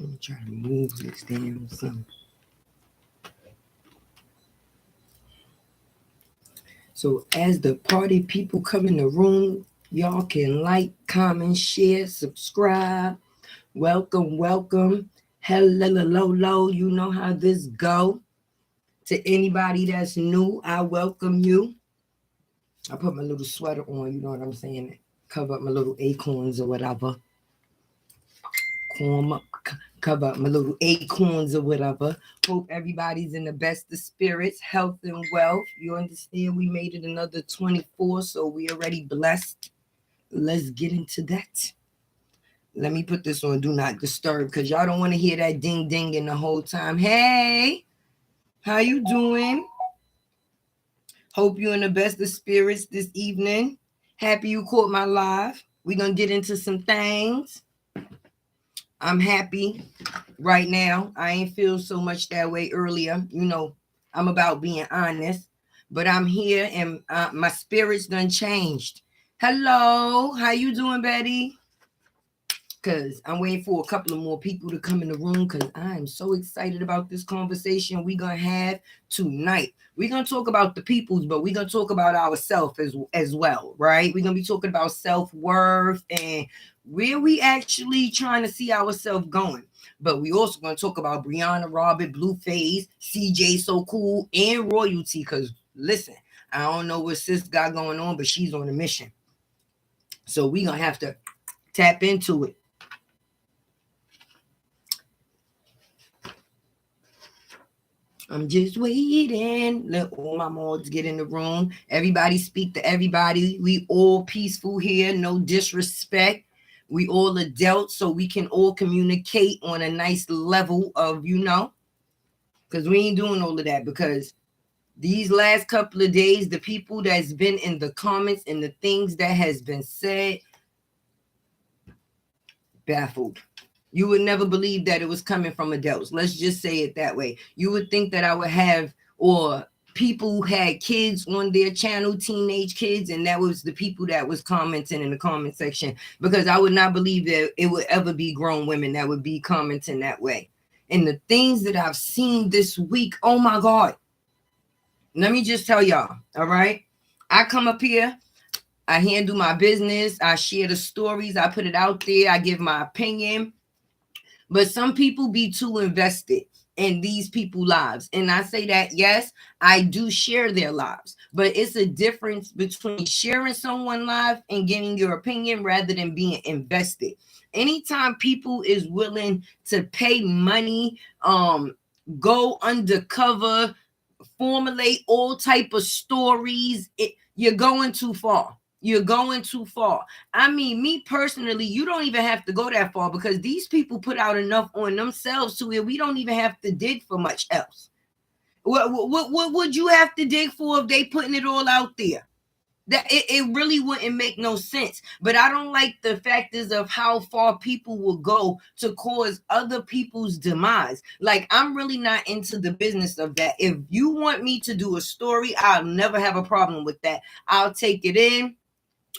Let me try to move this damn thing. So as the party people come in the room, y'all can like, comment, share, subscribe. Welcome, welcome. Hello. You know how this go. To anybody that's new, I welcome you. I put my little sweater on, you know what I'm saying? Cover up my little acorns or whatever. Cover up my little acorns or whatever. Hope everybody's in the best of spirits, health and wealth. You understand? We made it another 24, so we already blessed. Let's get into that. Let me put this on Do Not Disturb because y'all don't want to hear that ding ding in the whole time. Hey, how you doing? Hope you're in the best of spirits this evening. Happy you caught my live. We're going to get into some things. I'm happy right now. I ain't feel so much that way earlier. You know, I'm about being honest. But I'm here and my spirit's done changed. Hello. How you doing, Betty? Because I'm waiting for a couple of more people to come in the room because I'm so excited about this conversation we're going to have tonight. We're going to talk about the peoples, but we're going to talk about ourselves as well, right? We're going to be talking about self-worth and where we actually trying to see ourselves going. But we also going to talk about BRIANA, Robert, BLUEFACE, CJ So Cool, and Royalty because, listen, I don't know what sis got going on, but she's on a mission. So we're going to have to tap into it. I'm just waiting. Let all my mods get in the room. Everybody speak to everybody. We all peaceful here. No disrespect. We all adults, so we can all communicate on a nice level of, you know, because we ain't doing all of that. Because these last couple of days, the people that's been in the comments and the things that has been said, baffled. You would never believe that it was coming from adults. Let's just say it that way. You would think that I would have, or people who had kids on their channel, teenage kids, and that was the people that was commenting in the comment section, because I would not believe that it would ever be grown women that would be commenting that way. And the things that I've seen this week, oh my God. Let me just tell y'all, all right? I come up here, I handle my business, I share the stories, I put it out there, I give my opinion. But some people be too invested in these people's lives. And I say that, yes, I do share their lives. But it's a difference between sharing someone's life and getting your opinion rather than being invested. Anytime people is willing to pay money, go undercover, formulate all type of stories, you're going too far. You're going too far. I mean, me personally, you don't even have to go that far because these people put out enough on themselves to where we don't even have to dig for much else. What would you have to dig for if they putting it all out there? That it really wouldn't make no sense. But I don't like the factors of how far people will go to cause other people's demise. Like, I'm really not into the business of that. If you want me to do a story, I'll never have a problem with that. I'll take it in.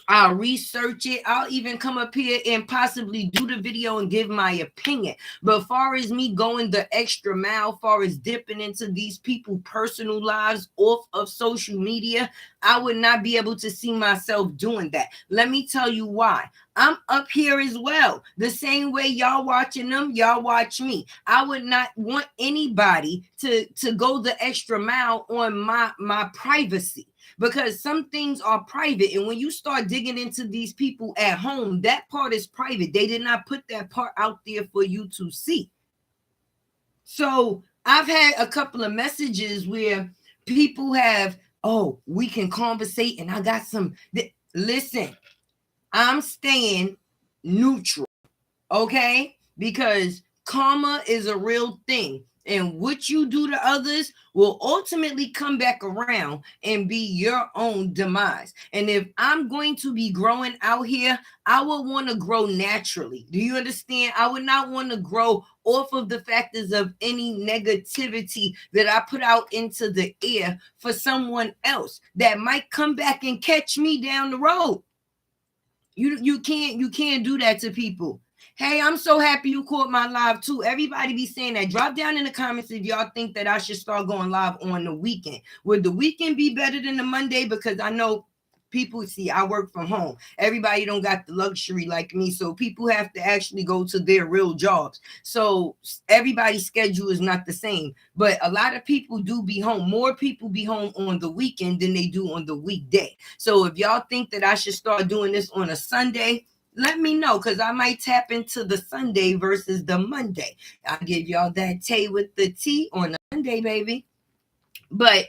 I'll research it. I'll even come up here and possibly do the video and give my opinion. But far as me going the extra mile, far as dipping into these people's personal lives off of social media, I would not be able to see myself doing that. Let me tell you why. I'm up here as well. The same way y'all watching them, y'all watch me. I would not want anybody to go the extra mile on my privacy. Because some things are private. And when you start digging into these people at home, that part is private. They did not put that part out there for you to see. So I've had a couple of messages where people have, oh, we can conversate. And I got some. Listen, I'm staying neutral. Okay? Because karma is a real thing. And what you do to others will ultimately come back around and be your own demise. And if I'm going to be growing out here, I would want to grow naturally. Do you understand? I would not want to grow off of the factors of any negativity that I put out into the air for someone else that might come back and catch me down the road. You can't do that to people. Hey, I'm so happy you caught my live too. Everybody be saying that. Drop down in the comments if y'all think that I should start going live on the weekend. Would the weekend be better than the Monday? Because I know people, see, I work from home. Everybody don't got the luxury like me. So people have to actually go to their real jobs. So everybody's schedule is not the same. But a lot of people do be home. More people be home on the weekend than they do on the weekday. So if y'all think that I should start doing this on a Sunday, let me know, because I might tap into the Sunday versus the Monday. I'll give y'all that tea with the tea on the Monday, baby. But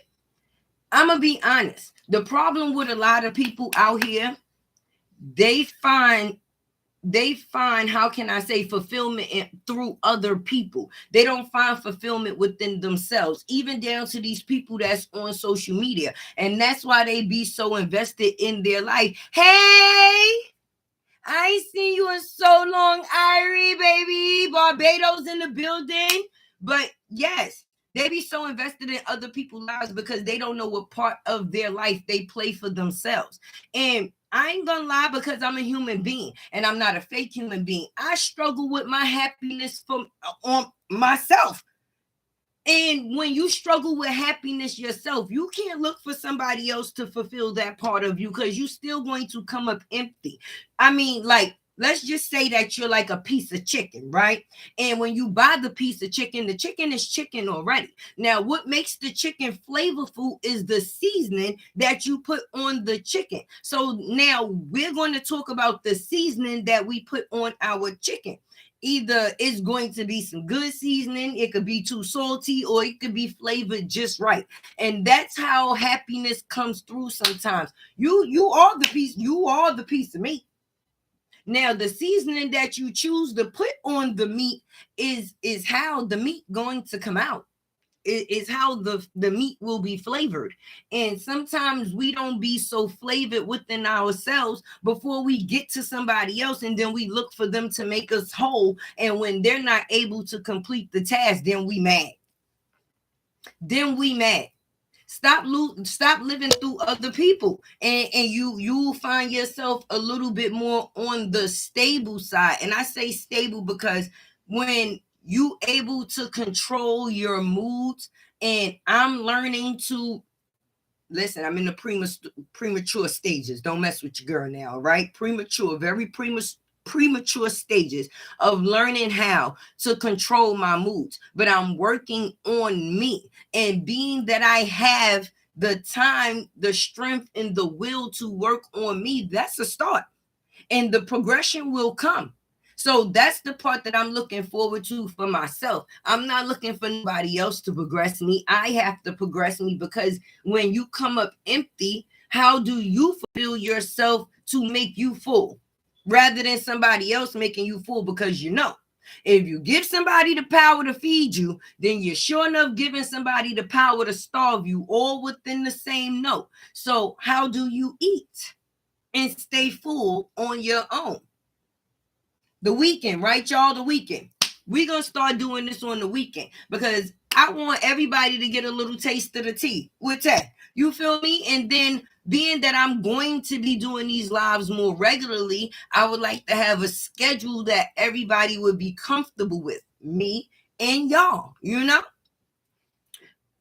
I'm going to be honest. The problem with a lot of people out here, they find, how can I say, fulfillment through other people. They don't find fulfillment within themselves, even down to these people that's on social media. And that's why they be so invested in their life. Hey, I ain't seen you in so long, Irie, baby. Barbados in the building. But yes, they be so invested in other people's lives because they don't know what part of their life they play for themselves. And I ain't gonna lie, because I'm a human being and I'm not a fake human being. I struggle with my happiness on myself. And when you struggle with happiness yourself, you can't look for somebody else to fulfill that part of you, because you're still going to come up empty. I mean, like, let's just say that you're like a piece of chicken, right? And when you buy the piece of chicken, the chicken is chicken already. Now, what makes the chicken flavorful is the seasoning that you put on the chicken. So now we're going to talk about the seasoning that we put on our chicken. Either it's going to be some good seasoning, it could be too salty, or it could be flavored just right. And that's how happiness comes through sometimes. You are the piece of meat. Now, the seasoning that you choose to put on the meat is how the meat going to come out. Is how the meat will be flavored. And sometimes we don't be so flavored within ourselves before we get to somebody else, and then we look for them to make us whole. And when they're not able to complete the task, then we mad. Stop living through other people, and you'll find yourself a little bit more on the stable side. And I say stable because when you able to control your moods, and I'm learning to listen, I'm in the premature stages. Don't mess with your girl now, right? Very premature stages of learning how to control my moods. But I'm working on me, and being that I have the time, the strength, and the will to work on me, that's a start, and the progression will come. So that's the part that I'm looking forward to for myself. I'm not looking for nobody else to progress me. I have to progress me, because when you come up empty, how do you fulfill yourself to make you full, rather than somebody else making you full? Because if you give somebody the power to feed you, then you're sure enough giving somebody the power to starve you, all within the same note. So how do you eat and stay full on your own? The weekend, right, y'all? The weekend. We're going to start doing this on the weekend, because I want everybody to get a little taste of the tea with that. You feel me? And then, being that I'm going to be doing these lives more regularly, I would like to have a schedule that everybody would be comfortable with. Me and y'all,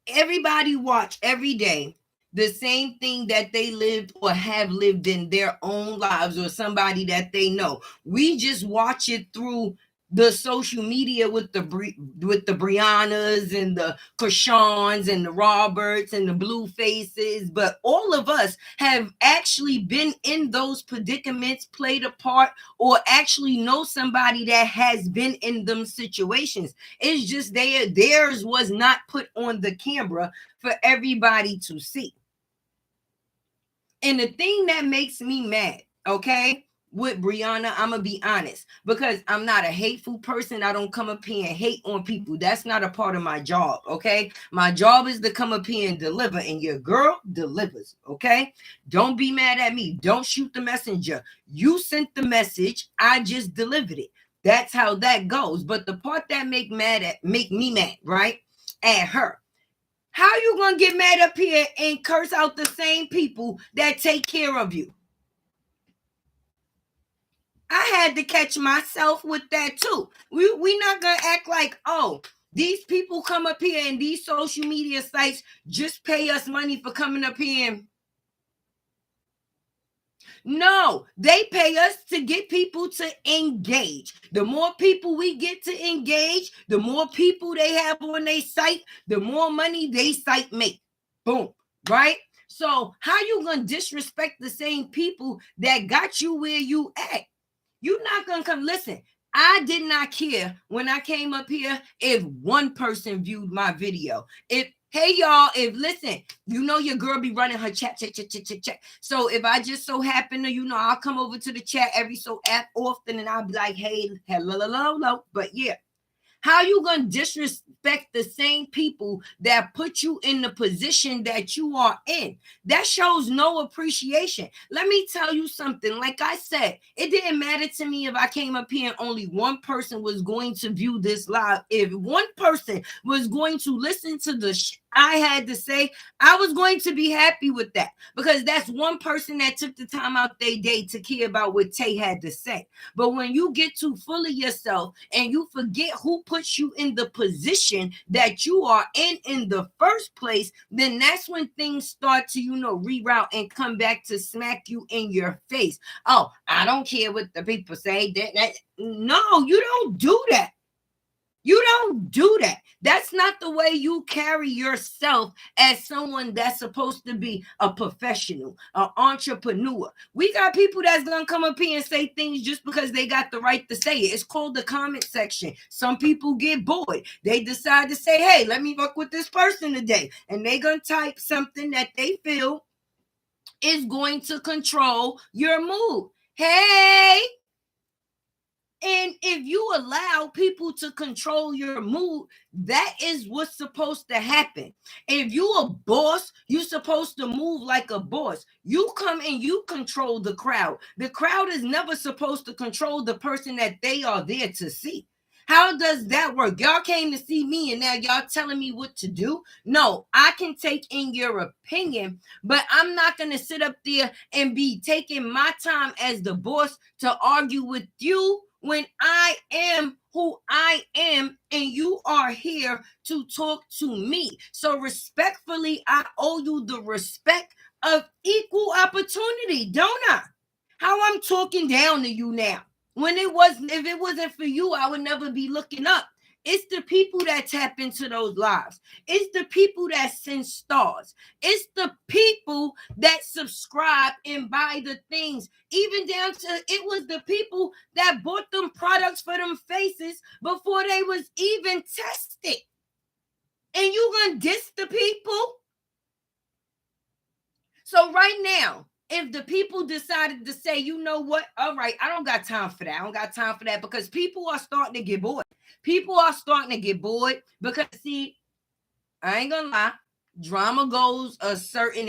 Everybody watch every day the same thing that they lived or have lived in their own lives, or somebody that they know. We just watch it through the social media with the BRIANAs and the CHRISEANs and the Roberts and the BLUEFACEs, but all of us have actually been in those predicaments, played a part, or actually know somebody that has been in them situations. It's just theirs was not put on the camera for everybody to see. And the thing that makes me mad, okay, with BRIANA, I'm going to be honest, because I'm not a hateful person. I don't come up here and hate on people. That's not a part of my job, okay? My job is to come up here and deliver, and your girl delivers, okay? Don't be mad at me. Don't shoot the messenger. You sent the message. I just delivered it. That's how that goes. But the part that make me mad, right, at her. How you gonna get mad up here and curse out the same people that take care of you? I had to catch myself with that too. We not gonna act like, oh, these people come up here and these social media sites just pay us money for coming up here and no, they pay us to get people to engage. The more people we get to engage, the more people they have on their site, the more money they site make. Boom, right? So how you gonna disrespect the same people that got you where you at? You're not gonna come. Listen, I did not care when I came up here if one person viewed my video. If hey y'all, if listen, you know your girl be running her chat. So if I just so happen to, I'll come over to the chat every so often and I'll be like, hey, hello. But yeah, how you gonna disrespect the same people that put you in the position that you are in? That shows no appreciation. Let me tell you something. Like I said, it didn't matter to me if I came up here and only one person was going to view this live. If one person was going to listen to the I had to say, I was going to be happy with that, because that's one person that took the time out their day to care about what Tay had to say. But when you get too full of yourself and you forget who puts you in the position that you are in the first place, then that's when things start to, reroute and come back to smack you in your face. Oh, I don't care what the people say. No, you don't do that. You don't do that. That's not the way you carry yourself as someone that's supposed to be a professional, an entrepreneur. We got people that's going to come up here and say things just because they got the right to say it. It's called the comment section. Some people get bored. They decide to say, hey, let me work with this person today. And they're going to type something that they feel is going to control your mood. Hey, and if you allow people to control your mood, that is what's supposed to happen. If you a boss, you're supposed to move like a boss. You come and you control the crowd. The crowd is never supposed to control the person that they are there to see. How does that work? Y'all came to see me and now y'all telling me what to do? No, I can take in your opinion, but I'm not going to sit up there and be taking my time as the boss to argue with you when I am who I am and you are here to talk to me. So respectfully, I owe you the respect of equal opportunity, don't I? How I'm talking down to you now. When if it wasn't for you, I would never be looking up. It's the people that tap into those lives. It's the people that send stars. It's the people that subscribe and buy the things. Even down to, it was the people that bought them products for them faces before they was even tested. And you gonna diss the people? So right now, if the people decided to say, you know what, all right, I don't got time for that. I don't got time for that, because people are starting to get bored. People are starting to get bored because, see, I ain't gonna lie, drama goes a certain,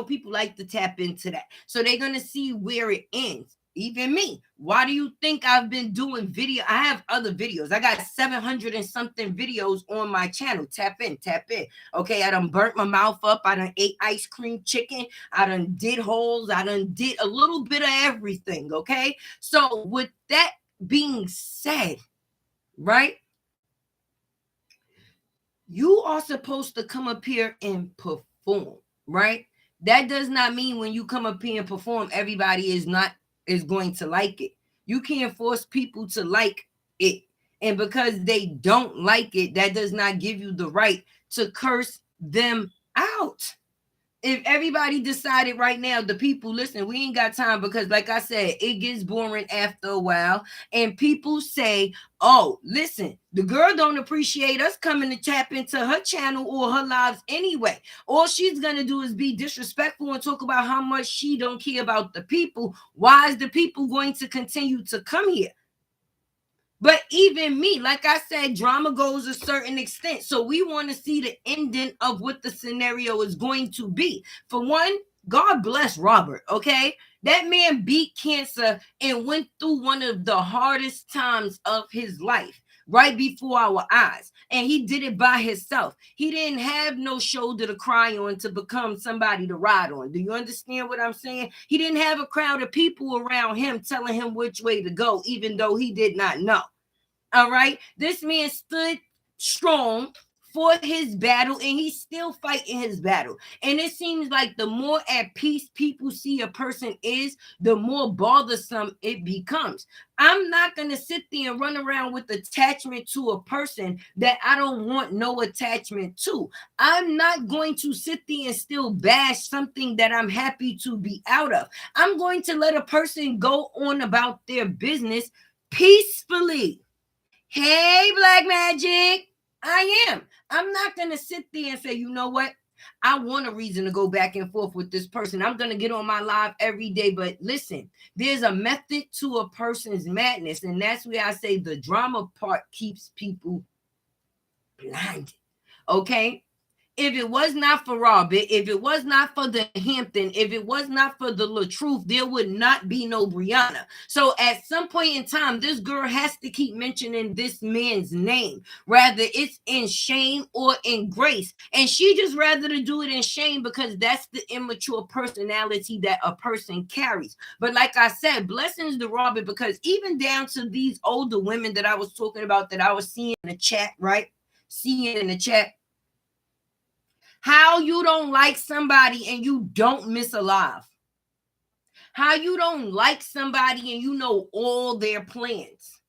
people like to tap into that. So they're gonna see where it ends. Even me. Why do you think I've been doing video? I have other videos. I got 700 and something videos on my channel. Tap in. Okay, I done burnt my mouth up. I done ate ice cream chicken. I done did holes. I done did a little bit of everything. Okay, so with that being said, right? You are supposed to come up here and perform, right? That does not mean when you come up here and perform, everybody is going to like it. You can't force people to like it. And because they don't like it, that does not give you the right to curse them out. If everybody decided right now, the people, listen, we ain't got time, because like I said, it gets boring after a while. And people say, oh, listen, the girl don't appreciate us coming to tap into her channel or her lives anyway. All she's going to do is be disrespectful and talk about how much she don't care about the people. Why is the people going to continue to come here? But even me, like I said, drama goes a certain extent. So we want to see the ending of what the scenario is going to be. For one, God bless Robert, okay? That man beat cancer and went through one of the hardest times of his life. right before our eyes. And he did it by himself. He didn't have no shoulder to cry on to become somebody to ride on. Do you understand what I'm saying? He didn't have a crowd of people around him telling him which way to go, even though he did not know. All right. This man stood strong for his battle, and he's still fighting his battle. And it seems like the more at peace people see a person is, the more bothersome it becomes. I'm not going to sit there and run around with attachment to a person that I don't want no attachment to. I'm not going to sit there and still bash something that I'm happy to be out of. I'm going to let a person go on about their business peacefully. Hey, Black Magic, I am. I'm not going to sit there and say, you know what? I want a reason to go back and forth with this person. I'm going to get on my live every day. But listen, there's a method to a person's madness. And that's where I say the drama part keeps people blinded. Okay? If it was not for Robert, if it was not for the Hampton, if it was not for the LaTruth, there would not be no BRIANA. So at some point in time, this girl has to keep mentioning this man's name, rather it's in shame or in grace. And she just rather to do it in shame because that's the immature personality that a person carries. But like I said, blessings to Robert, because even down to these older women that I was talking about that I was seeing in the chat, right? Seeing in the chat. How you don't like somebody and you don't miss a live. How you don't like somebody and you know all their plans.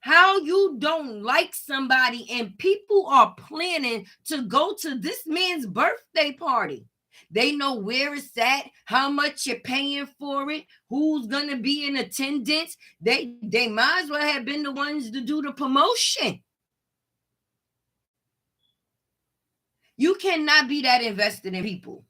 How you don't like somebody and people are planning to go to this man's birthday party. They know where it's at, how much you're paying for it, who's going to be in attendance. They might as well have been the ones to do the promotion. You cannot be that invested in people.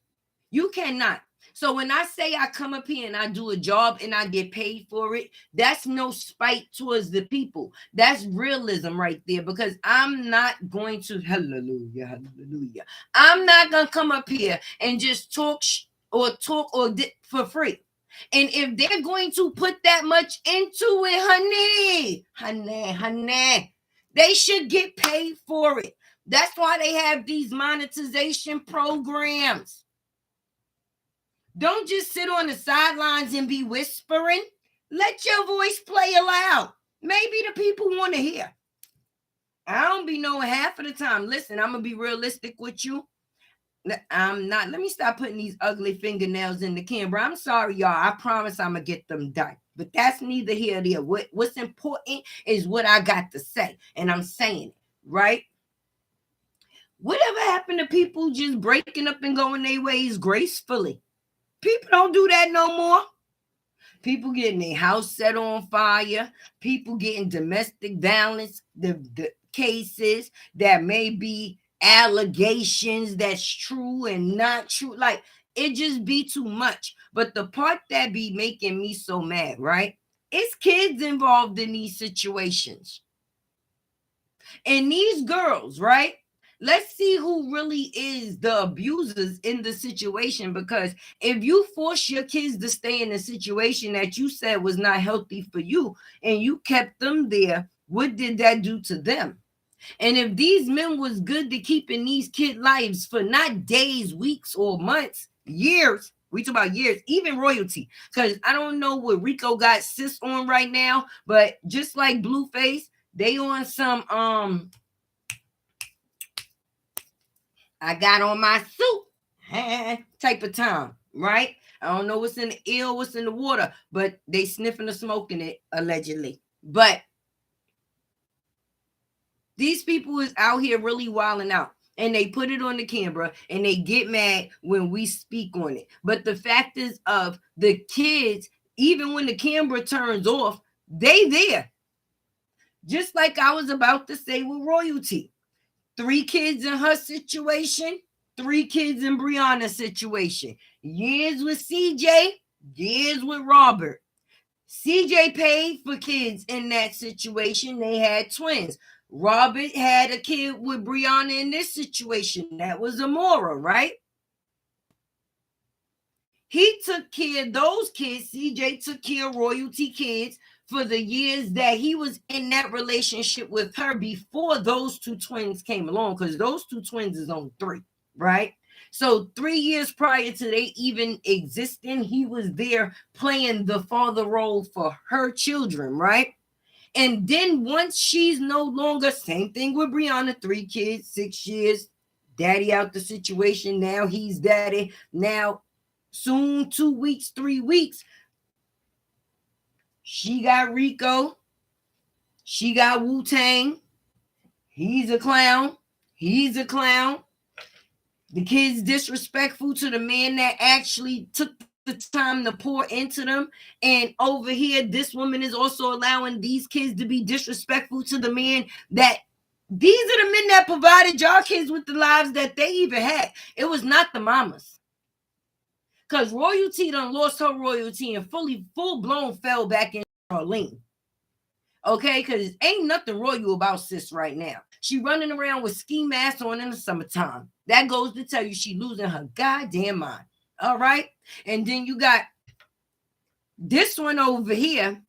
You cannot. So when I say I come up here and I do a job and I get paid for it, that's no spite towards the people. That's realism right there, because I'm not going to, hallelujah, hallelujah. I'm not going to come up here and just talk for free. And if they're going to put that much into it, honey, they should get paid for it. That's why they have these monetization programs. Don't just sit on the sidelines and be whispering. Let your voice play aloud. Maybe the people want to hear. I don't be knowing half of the time. Listen, I'm going to be realistic with you. I'm not. Let me stop putting these ugly fingernails in the camera. I'm sorry, y'all. I promise I'm going to get them done. But that's neither here nor there. What's important is what I got to say. And I'm saying it, right? Whatever happened to people just breaking up and going their ways gracefully? People don't do that no more. People getting their house set on fire. People getting domestic violence, the cases that may be allegations that's true and not true. Like, it just be too much. But the part that be making me so mad, right? It's kids involved in these situations. And these girls, right? Let's see who really is the abusers in the situation, because if you force your kids to stay in a situation that you said was not healthy for you and you kept them there, what did that do to them? And if these men was good to keeping these kid lives for not days, weeks, or months, years, we talk about years, even royalty, because I don't know what Rico got sis on right now, but just like Blueface, they on some I got on my suit type of time, right? I don't know what's in the air, what's in the water, but they sniffing the smoke in it, allegedly. But these people is out here really wilding out, and they put it on the camera and they get mad when we speak on it. But the fact is of the kids, even when the camera turns off, they there. Just like I was about to say with royalty. 3 kids in her situation, 3 kids in BRIANA's situation. Years with CJ, years with Robert. CJ paid for kids in that situation. They had twins. Robert had a kid with BRIANA in this situation. That was Amora, right? He took care of those kids. CJ took care of royalty kids for the years that he was in that relationship with her before those two twins came along, because those two twins is on 3, right? So 3 years prior to they even existing, he was there playing the father role for her children, right? And then once she's no longer, same thing with BRIANA, 3 kids, 6 years, daddy out the situation. Now he's daddy. Now, soon 2 weeks, 3 weeks, she got Rico. She got Wu-Tang. He's a clown. He's a clown. The kids disrespectful to the man that actually took the time to pour into them. And over here, this woman is also allowing these kids to be disrespectful to the man that, these are the men that provided y'all kids with the lives that they even had. It was not the mamas. Because royalty done lost her royalty and full-blown fell back in Charlene. Okay, because ain't nothing royal about sis right now. She running around with ski masks on in the summertime. That goes to tell you she losing her goddamn mind. All right? And then you got this one over here,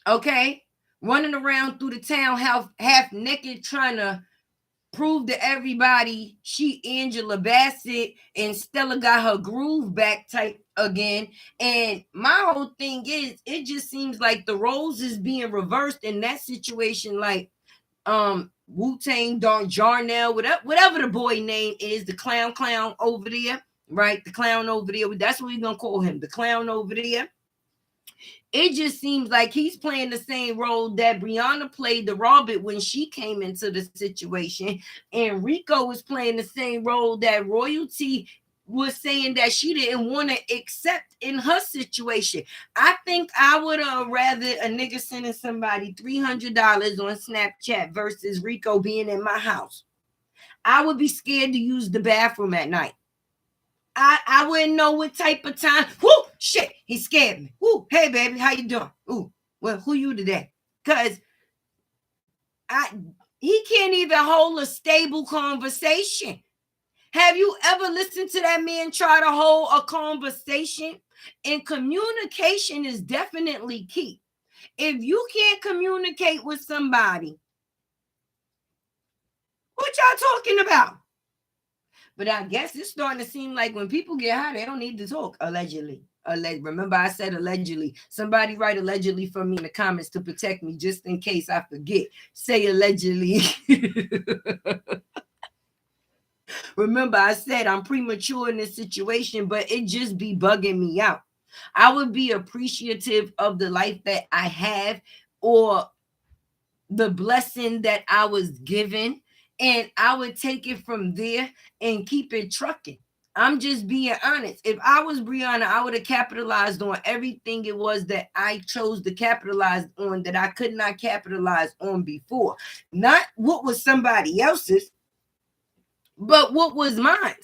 okay, running around through the town half naked, trying to prove to everybody she Angela Bassett and Stella got her groove back tight again. And my whole thing is, it just seems like the roles is being reversed in that situation. Like Wu-Tang, Don Jarnell, whatever the boy name is, the clown over there, right? The clown over there. That's what we're gonna call him, the clown over there. It just seems like he's playing the same role that BRIANA played to Robert when she came into the situation. And Rico was playing the same role that royalty was saying that she didn't want to accept in her situation. I think I would have rather a nigga sending somebody $300 on Snapchat versus Rico being in my house. I would be scared to use the bathroom at night. I wouldn't know what type of time. Whoo, shit, he scared me. Whoo, hey baby, how you doing? Ooh, well, who you today? Because he can't even hold a stable conversation. Have you ever listened to that man try to hold a conversation? And communication is definitely key. If you can't communicate with somebody, what y'all talking about? But I guess it's starting to seem like when people get high, they don't need to talk, allegedly. Remember I said allegedly. Somebody write allegedly for me in the comments to protect me just in case I forget. Say allegedly. Remember I said I'm premature in this situation, but it just be bugging me out. I would be appreciative of the life that I have or the blessing that I was given, and I would take it from there and keep it trucking. I'm just being honest. If I was BRIANA, I would have capitalized on everything it was that I chose to capitalize on that I could not capitalize on before. Not what was somebody else's, but what was mine.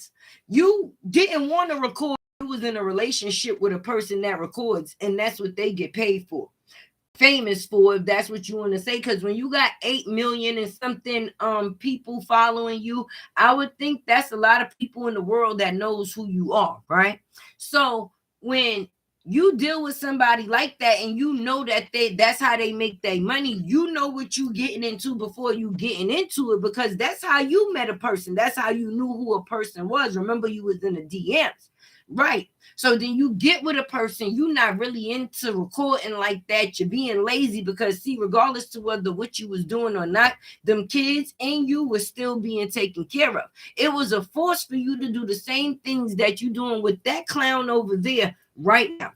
You didn't want to record. You was in a relationship with a person that records, and that's what they get paid for. Famous for, if that's what you want to say, because when you got 8 million and something people following you, I would think that's a lot of people in the world that knows who you are, right? So when you deal with somebody like that and you know that that's how they make their money, you know what you getting into before you getting into it, because that's how you met a person. That's how you knew who a person was. Remember, you was in the DMs, right? So then you get with a person, you're not really into recording like that. You're being lazy because, see, regardless to whether what you was doing or not, them kids and you were still being taken care of. It was a force for you to do the same things that you're doing with that clown over there right now,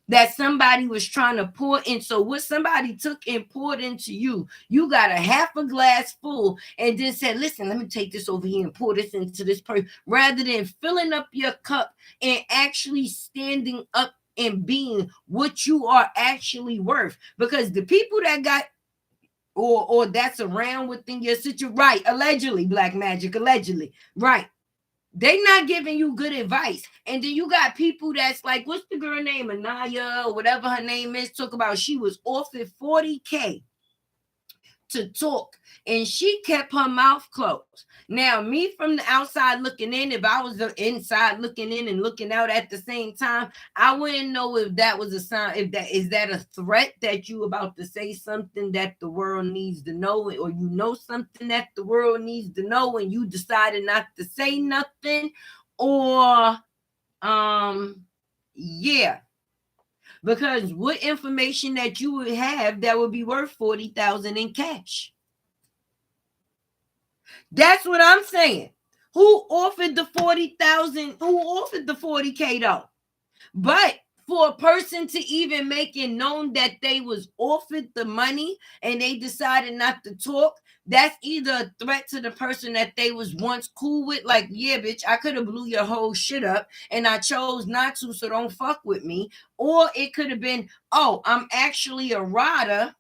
that somebody was trying to pour in. So what somebody took and poured into you, you got a half a glass full and then said, listen, let me take this over here and pour this into this person, rather than filling up your cup and actually standing up and being what you are actually worth. Because the people that got or that's around within your situation, right, allegedly, Black Magic, allegedly, right, they not giving you good advice. And then you got people that's like, what's the girl name, Anaya or whatever her name is, talk about she was offered $40K to talk, and she kept her mouth closed. Now, me from the outside looking in, if I was the inside looking in and looking out at the same time, I wouldn't know if that was a sign, if that is that a threat that you about to say something that the world needs to know, or you know something that the world needs to know and you decided not to say nothing, or yeah. Because what information that you would have that would be worth 40,000 in cash? That's what I'm saying. Who offered the 40,000? Who offered the 40K though? But for a person to even make it known that they was offered the money and they decided not to talk, that's either a threat to the person that they was once cool with, like, yeah, bitch, I could have blew your whole shit up and I chose not to, so don't fuck with me. Or it could have been, oh, I'm actually a rider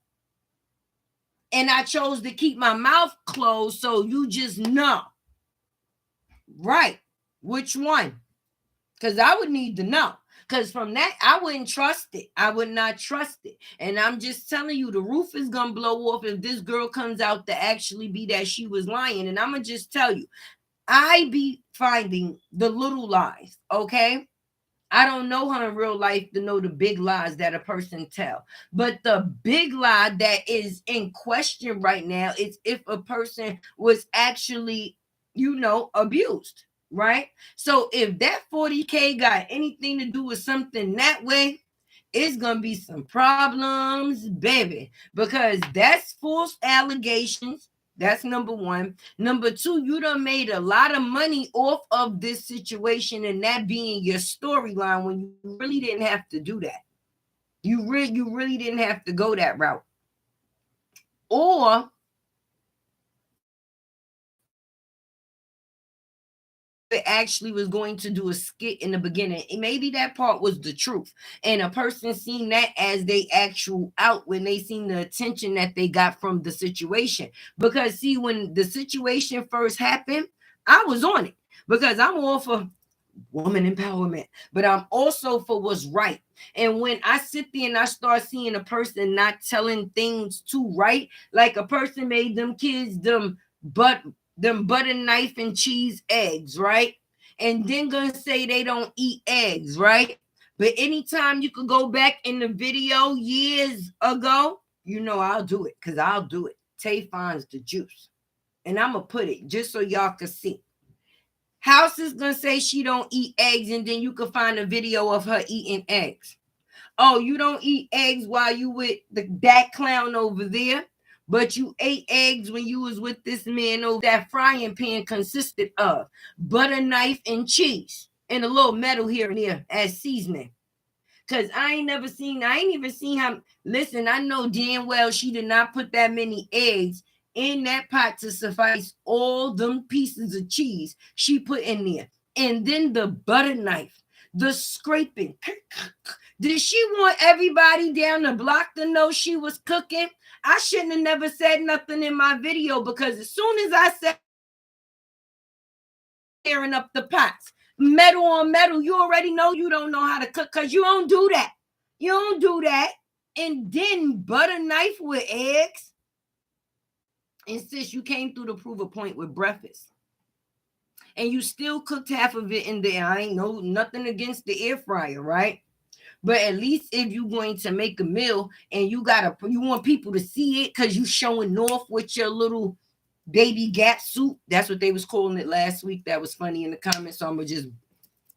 and I chose to keep my mouth closed, so you just know. Right. Which one? Because I would need to know. Because from that, I wouldn't trust it. I would not trust it. And I'm just telling you, the roof is going to blow off if this girl comes out to actually be that she was lying. And I'm going to just tell you, I be finding the little lies, okay? I don't know her in real life to know the big lies that a person tell. But the big lie that is in question right now is if a person was actually, abused. Right? So if that 40K got anything to do with something that way, it's going to be some problems, baby, because that's false allegations. That's number one. Number two, you done made a lot of money off of this situation and that being your storyline when you really didn't have to do that. You really didn't have to go that route. Or actually was going to do a skit in the beginning. Maybe that part was the truth. And a person seen that as they actual out when they seen the attention that they got from the situation. Because see, when the situation first happened, I was on it because I'm all for woman empowerment, but I'm also for what's right. And when I sit there and I start seeing a person not telling things too right, like a person made them kids them butter knife and cheese eggs, right? And then gonna say they don't eat eggs, right? But anytime you could go back in the video years ago, I'll do it, because I'll do it. Tay finds the juice. And I'm gonna put it just so y'all can see. House is gonna say she don't eat eggs, and then you can find a video of her eating eggs. Oh, you don't eat eggs while you with that clown over there, but you ate eggs when you was with this man over that frying pan consisted of butter knife and cheese and a little metal here and there as seasoning. Cause I ain't even seen how. Listen, I know damn well she did not put that many eggs in that pot to suffice all them pieces of cheese she put in there. And then the butter knife, the scraping. Did she want everybody down the block to know she was cooking? I shouldn't have never said nothing in my video, because as soon as I said tearing up the pots, metal on metal, you already know you don't know how to cook, because you don't do that. You don't do that. And then butter knife with eggs. And sis, you came through to prove a point with breakfast. And you still cooked half of it in there. I ain't know nothing against the air fryer, right? But at least if you're going to make a meal and you want people to see it because you showing off with your little baby gap suit. That's what they was calling it last week. That was funny in the comments. So I'm going to just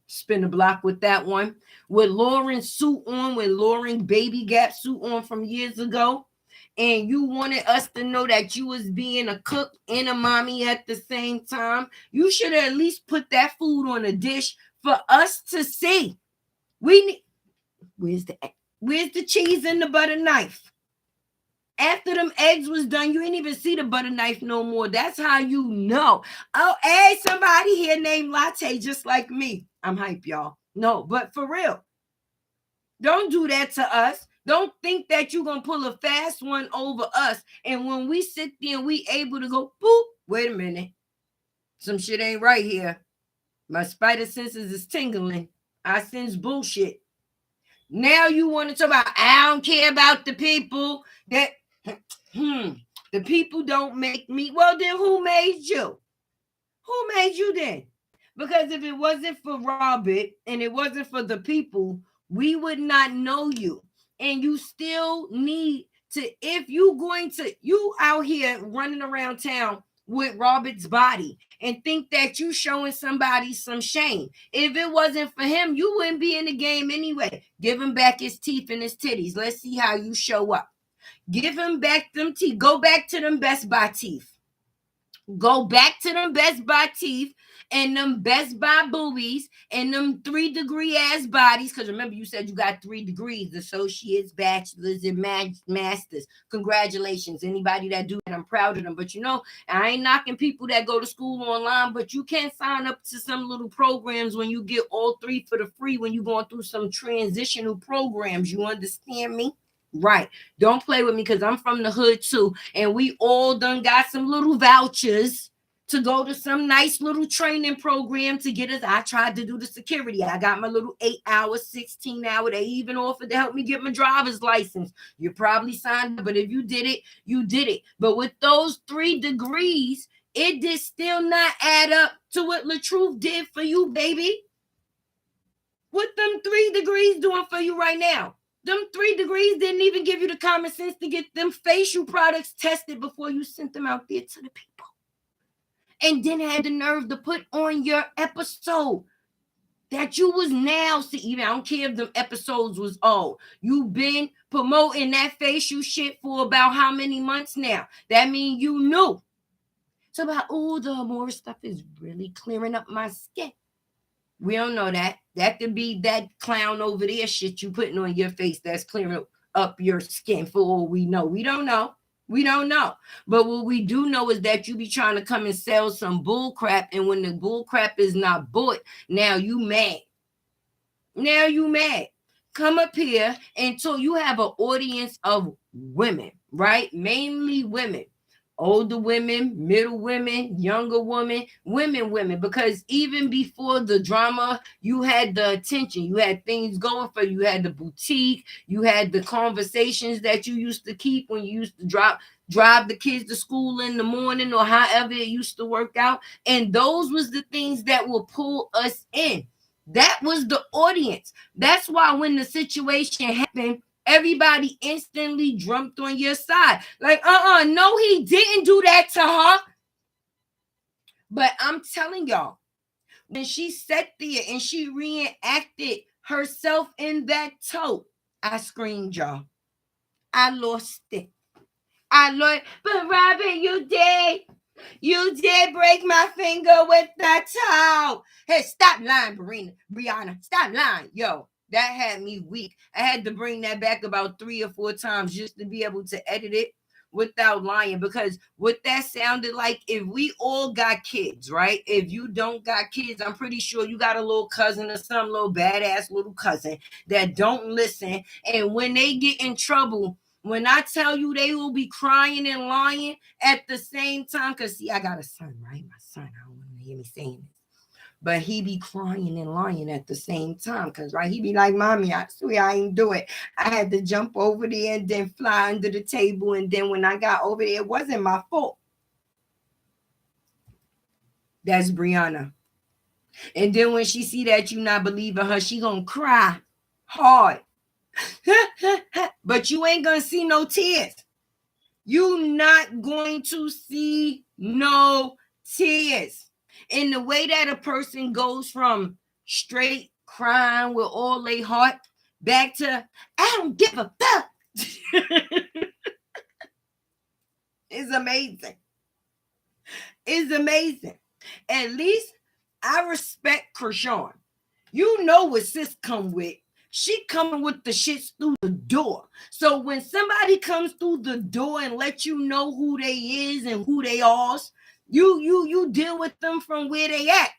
spin the block with that one. With Lauren's suit on, with Lauren baby gap suit on from years ago. And you wanted us to know that you was being a cook and a mommy at the same time. You should have at least put that food on a dish for us to see. Where's the cheese and the butter knife? After them eggs was done, you ain't even see the butter knife no more. That's how you know. Oh, hey, somebody here named Latte just like me. I'm hype, y'all. No, but for real. Don't do that to us. Don't think that you're going to pull a fast one over us. And when we sit there and we able to go, boop, wait a minute. Some shit ain't right here. My spider senses is tingling. I sense bullshit. Now you want to talk about, I don't care about the people that, The people don't make me. Well, then who made you? Who made you then? Because if it wasn't for Robert and it wasn't for the people, we would not know you. And you still need to, if you going to, you out here running around town with Robert's body and think that you showing somebody some shame. If it wasn't for him, you wouldn't be in the game anyway. Give him back his teeth and his titties. Let's see how you show up. Give him back them teeth. Go back to them Best Buy teeth. Go back to them Best Buy teeth and them Best Buy boobies and them 3-degree ass bodies. Because remember, you said you got 3 degrees, associates, bachelors, and masters. Congratulations. Anybody that do that, I'm proud of them. But I ain't knocking people that go to school online, but you can't sign up to some little programs when you get all 3 for the free when you're going through some transitional programs. You understand me? Right. Don't play with me because I'm from the hood too. And we all done got some little vouchers to go to some nice little training program to get us. I tried to do the security. I got my little 8-hour, 16-hour. They even offered to help me get my driver's license. You probably signed up, but if you did it, you did it. But with those 3 degrees, it did still not add up to what LaTruth did for you, baby. What them 3 degrees doing for you right now? Them 3 degrees didn't even give you the common sense to get them facial products tested before you sent them out there to the people. And then had the nerve to put on your episode that you was now, see, even I don't care if them episodes was old. You've been promoting that facial shit for about how many months now? That means you knew. So about, the more stuff is really clearing up my skin. We don't know that. That could be that clown over there shit you putting on your face that's clearing up your skin for all we know. We don't know. We don't know. But what we do know is that you be trying to come and sell some bull crap. And when the bull crap is not bought, now you mad. Now you mad. Come up here and so you have an audience of women, right? Mainly women. Older women, middle women, younger women, because even before the drama, you had the attention, you had things going for you, had the boutique, you had the conversations that you used to keep when you used to drive the kids to school in the morning or however it used to work out. And those was the things that will pull us in. That was the audience. That's why when the situation happened, everybody instantly jumped on your side. Like, no, he didn't do that to her. But I'm telling y'all, when she sat there and she reenacted herself in that tote, I screamed, y'all. I lost it. But Robin, you did. You did break my finger with that towel. Hey, stop lying, BRIANA. Stop lying, yo. That had me weak. I had to bring that back about 3 or 4 times just to be able to edit it without lying. Because what that sounded like, if we all got kids, right? If you don't got kids, I'm pretty sure you got a little cousin or some little badass little cousin that don't listen. And when they get in trouble, when I tell you they will be crying and lying at the same time, because see, I got a son, right? My son, I don't want to hear me saying this. But he be crying and lying at the same time. Because, right, he be like, Mommy, I swear I ain't do it. I had to jump over there and then fly under the table. And then when I got over there, it wasn't my fault. That's BRIANA. And then when she see that you not believing her, she gonna cry hard. But you ain't gonna see no tears. You not going to see no tears. In the way that a person goes from straight crying with all their heart back to, I don't give a fuck. It's amazing. It's amazing. At least I respect CHRISEAN. You know what sis come with. She coming with the shits through the door. So when somebody comes through the door and let you know who they is and who they are, you deal with them from where they at.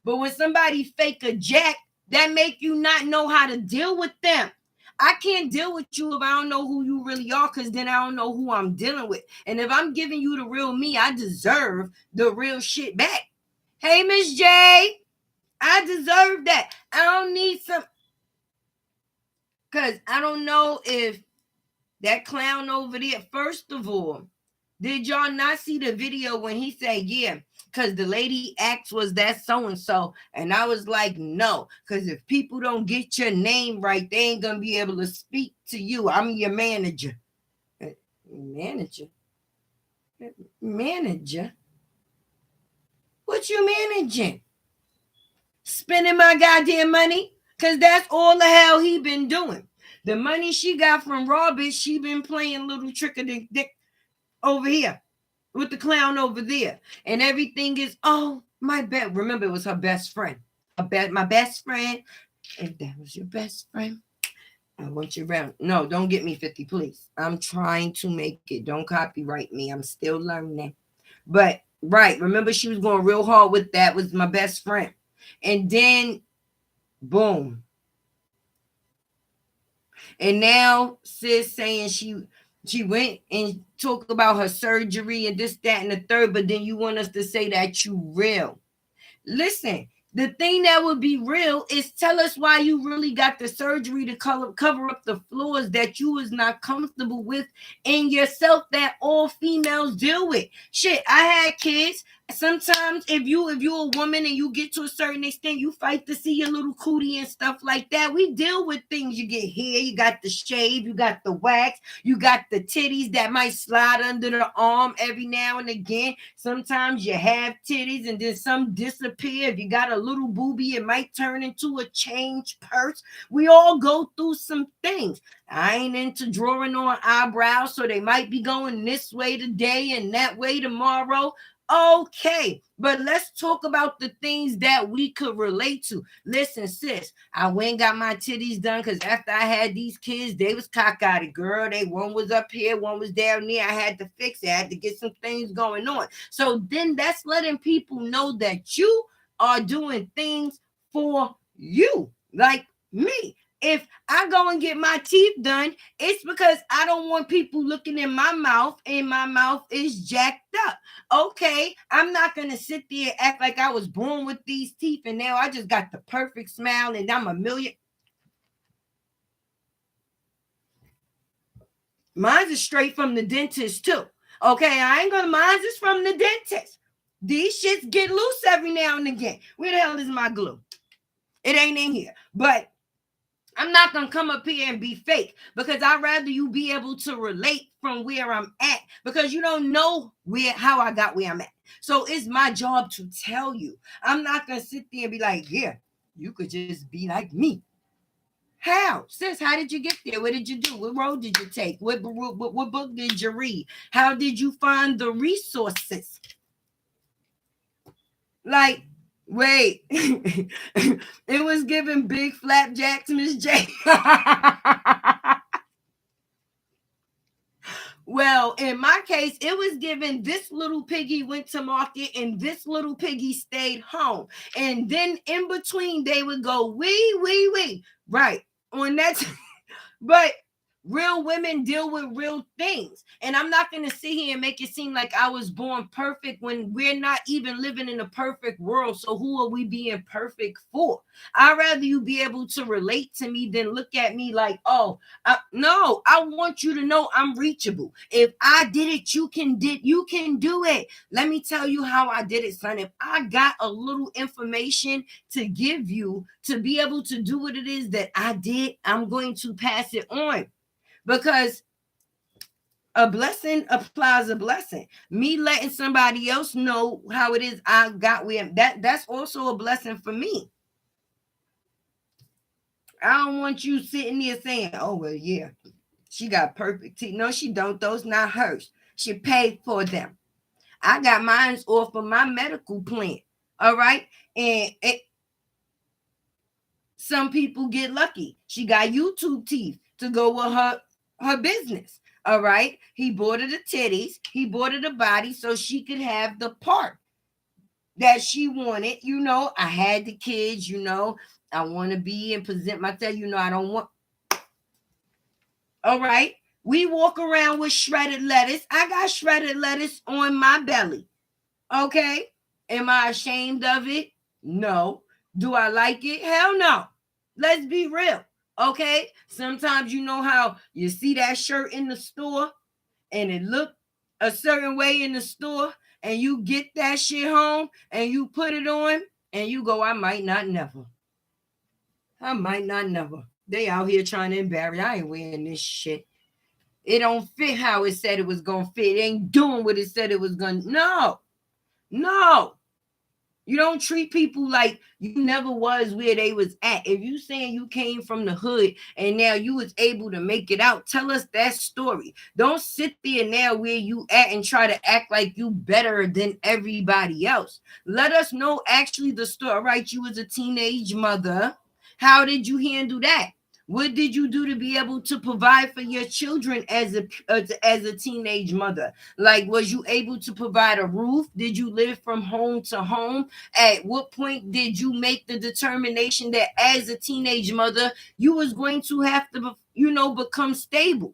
But when somebody fake a jack, that make you not know how to deal with them. I can't deal with you if I don't know who you really are, because then I don't know who I'm dealing with. And if I'm giving you the real me, I deserve the real shit back. Hey, Miss J, I deserve that. I don't need some, because I don't know if that clown over there, first of all, Did y'all not see the video when he said, yeah, because the lady asked, was that so-and-so? And I was like, no, because if people don't get your name right, they ain't going to be able to speak to you. I'm your manager. Manager? Manager? What you managing? Spending my goddamn money? Because that's all the hell he been doing. The money she got from Robert, she been playing little trick of the dick over here with the clown over there. And everything is, oh, my bad. Remember, it was her best friend. My best friend. If that was your best friend, I want you around. No, don't get me 50, please. I'm trying to make it. Don't copyright me. I'm still learning. But, right, remember she was going real hard with that, was my best friend. And then, boom. And now sis saying she went and talked about her surgery and this, that, and the third, but then you want us to say that you real. Listen, the thing that would be real is tell us why you really got the surgery to cover up the flaws that you was not comfortable with in yourself that all females deal with. Shit, I had kids. Sometimes if you're a woman and you get to a certain extent, you fight to see your little cootie and stuff like that. We deal with things. You get hair, you got the shave, you got the wax, you got the titties that might slide under the arm every now and again. Sometimes you have titties and then some disappear. If you got a little boobie, it might turn into a change purse. We all go through some things. I ain't into drawing on eyebrows, so they might be going this way today and that way tomorrow. Okay, but let's talk about the things that we could relate to. Listen, sis, I went and got my titties done because after I had these kids, they was cockeyed, girl. One was up here, one was down there. I had to fix it. I had to get some things going on. So then that's letting people know that you are doing things for you, like me. If I go and get my teeth done, it's because I don't want people looking in my mouth and my mouth is jacked up. Okay, I'm not going to sit there and act like I was born with these teeth and now I just got the perfect smile and I'm a million. Mine's is straight from the dentist too. Okay, I ain't going to, mine's is from the dentist. These shits get loose every now and again. Where the hell is my glue? It ain't in here. But I'm not going to come up here and be fake because I'd rather you be able to relate from where I'm at because you don't know how I got where I'm at. So it's my job to tell you. I'm not going to sit there and be like, yeah, you could just be like me. How? Sis, how did you get there? What did you do? What road did you take? What book did you read? How did you find the resources? Like, wait, it was giving big flapjacks, Miss J. Well, in my case, it was given this little piggy went to market and this little piggy stayed home. And then in between, they would go, wee. Right. On that. But real women deal with real things. And I'm not going to sit here and make it seem like I was born perfect when we're not even living in a perfect world. So who are we being perfect for? I'd rather you be able to relate to me than look at me like, oh, no, I want you to know I'm reachable. If I did it, you can do it. Let me tell you how I did it, son. If I got a little information to give you to be able to do what it is that I did, I'm going to pass it on. Because a blessing applies a blessing. Me letting somebody else know how it is I got where that's also a blessing for me. I don't want you sitting there saying, oh, well, yeah, she got perfect teeth. No, she don't. Those not hers. She paid for them. I got mine off of my medical plan. All right. And some people get lucky. She got YouTube teeth to go with her business. All right. He bought her the titties. He bought her the body so she could have the part that she wanted. You know, I had the kids, you know, I want to be and present myself. You know, I don't want. All right. We walk around with shredded lettuce. I got shredded lettuce on my belly. Okay. Am I ashamed of it? No. Do I like it? Hell no. Let's be real. Okay. Sometimes you know how you see that shirt in the store and it look a certain way in the store and you get that shit home and you put it on and you go, I might not never. I might not never. They out here trying to embarrass. I ain't wearing this shit. It don't fit how it said it was gonna fit. It ain't doing what it said it was gonna. No, no. You don't treat people like you never was where they was at. If you saying you came from the hood and now you was able to make it out, tell us that story. Don't sit there now where you at and try to act like you better than everybody else. Let us know actually the story. Right, you was a teenage mother. How did you handle that? What did you do to be able to provide for your children as a teenage mother? Like, was you able to provide a roof? Did you live from home to home? At what point did you make the determination that as a teenage mother, you was going to have to, become stable?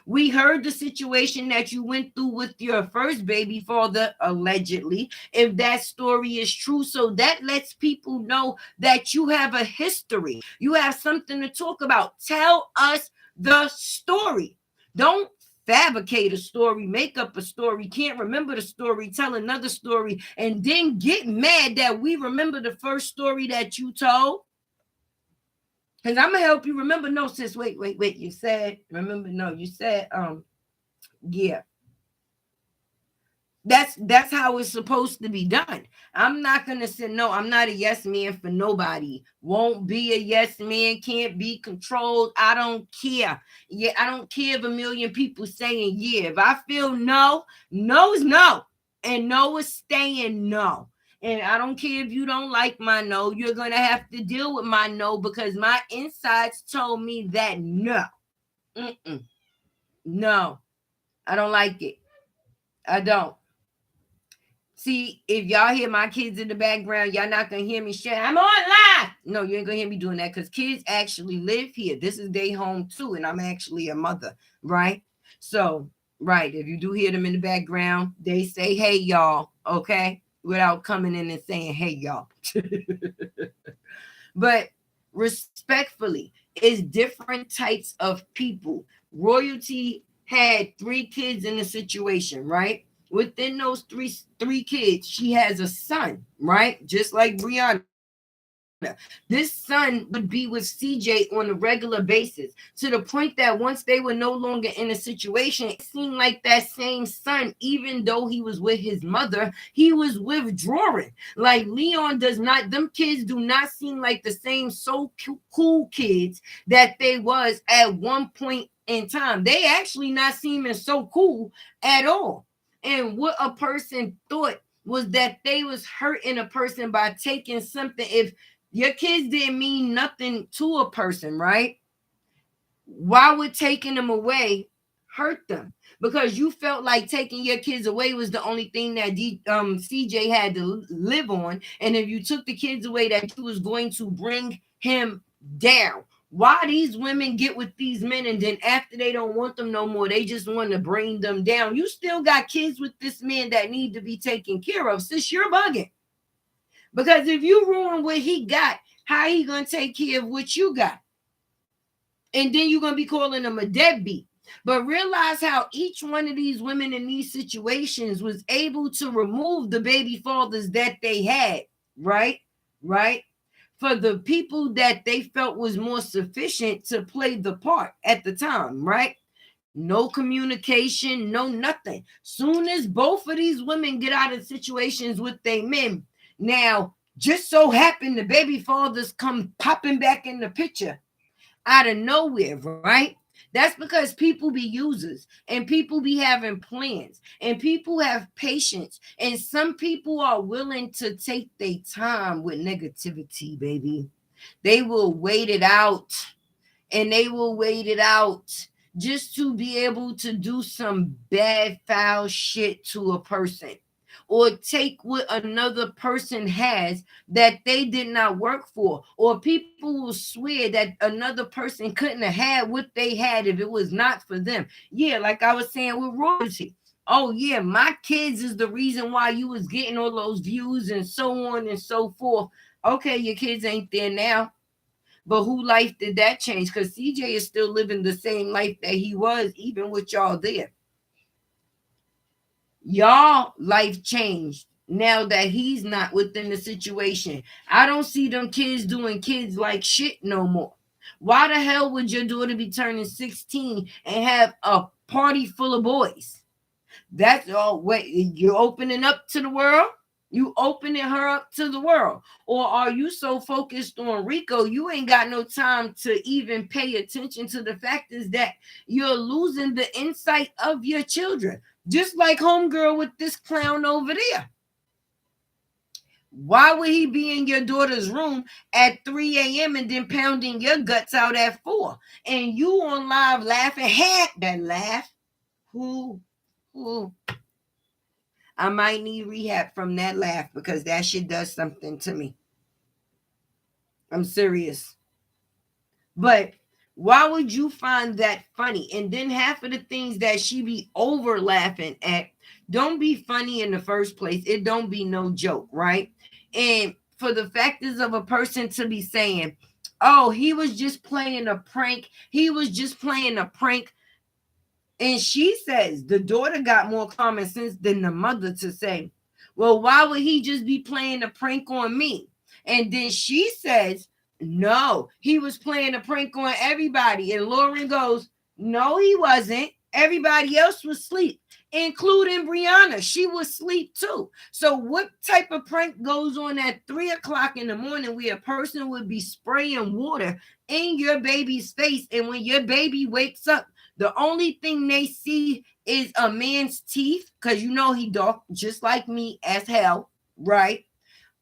We heard the situation that you went through with your first baby father, allegedly, if that story is true. So that lets people know that you have a history. You have something to talk about. Tell us the story. Don't fabricate a story, make up a story, can't remember the story, tell another story, and then get mad that we remember the first story that you told. Because I'm gonna help you remember. No, sis, wait. You said, remember, no, you said, yeah. That's how it's supposed to be done. I'm not gonna say no, I'm not a yes man for nobody. Won't be a yes man, can't be controlled. I don't care. Yeah, I don't care if a million people saying yeah. If I feel no, no is no. And no is staying no. And I don't care if you don't like my no, you're going to have to deal with my no because my insides told me that no. No, I don't like it. I don't. See, if y'all hear my kids in the background, y'all not going to hear me shout, I'm on live. No, you ain't going to hear me doing that because kids actually live here. This is their home too, and I'm actually a mother, right? So, right, if you do hear them in the background, they say, hey, y'all, okay? Without coming in and saying, hey, y'all. But respectfully, it's different types of people. Royalty had 3 kids in the situation, right? Within those three kids, she has a son, right? Just like BRIANA. This son would be with CJ on a regular basis to the point that once they were no longer in a situation, it seemed like that same son, even though he was with his mother, he was withdrawing. Like Leon does not, them kids do not seem like the same so cool kids that they was at one point in time. They actually not seeming so cool at all. And what a person thought was that they was hurting a person by taking something. If your kids didn't mean nothing to a person, right? Why would taking them away hurt them? Because you felt like taking your kids away was the only thing that CJ had to live on. And if you took the kids away, that you was going to bring him down. Why these women get with these men and then after they don't want them no more, they just want to bring them down. You still got kids with this man that need to be taken care of. Sis, you're bugging. Because if you ruin what he got, how he gonna take care of what you got? And then you're gonna be calling him a deadbeat. But realize how each one of these women in these situations was able to remove the baby fathers that they had, right? Right? For the people that they felt was more sufficient to play the part at the time, right? No communication, no nothing. Soon as both of these women get out of situations with their men, now just so happen the baby fathers come popping back in the picture out of nowhere, right? That's because people be users and people be having plans and people have patience and some people are willing to take their time with negativity, baby. They will wait it out and they will wait it out just to be able to do some bad foul shit to a person or take what another person has that they did not work for, or people will swear that another person couldn't have had what they had if it was not for them. Yeah, like I was saying with royalty. Oh yeah, my kids is the reason why you was getting all those views and so on and so forth. Okay, your kids ain't there now. But who life did that change? Because CJ is still living the same life that he was, even with y'all there. Y'all life changed now that he's not within the situation. I don't see them kids doing kids like shit no more. Why the hell would your daughter be turning 16 and have a party full of boys? That's all. Wait, you're opening up to the world? You opening her up to the world? Or are you so focused on Rico, you ain't got no time to even pay attention to the fact is that you're losing the insight of your children? Just like homegirl with this clown over there. Why would he be in your daughter's room at 3 a.m. and then pounding your guts out at 4? And you on live laughing, had that laugh. Who? I might need rehab from that laugh because that shit does something to me. I'm serious. But why would you find that funny? And then half of the things that she be over laughing at don't be funny in the first place. It don't be no joke, right? And for the factors of a person to be saying, oh, he was just playing a prank. He was just playing a prank. And she says the daughter got more common sense than the mother to say, well, why would he just be playing a prank on me? And then she says, no, he was playing a prank on everybody. And Lauren goes, no, he wasn't. Everybody else was asleep, including BRIANA. She was asleep too. So what type of prank goes on at 3 o'clock in the morning where a person would be spraying water in your baby's face? And when your baby wakes up, the only thing they see is a man's teeth, because you know he dark just like me as hell, right?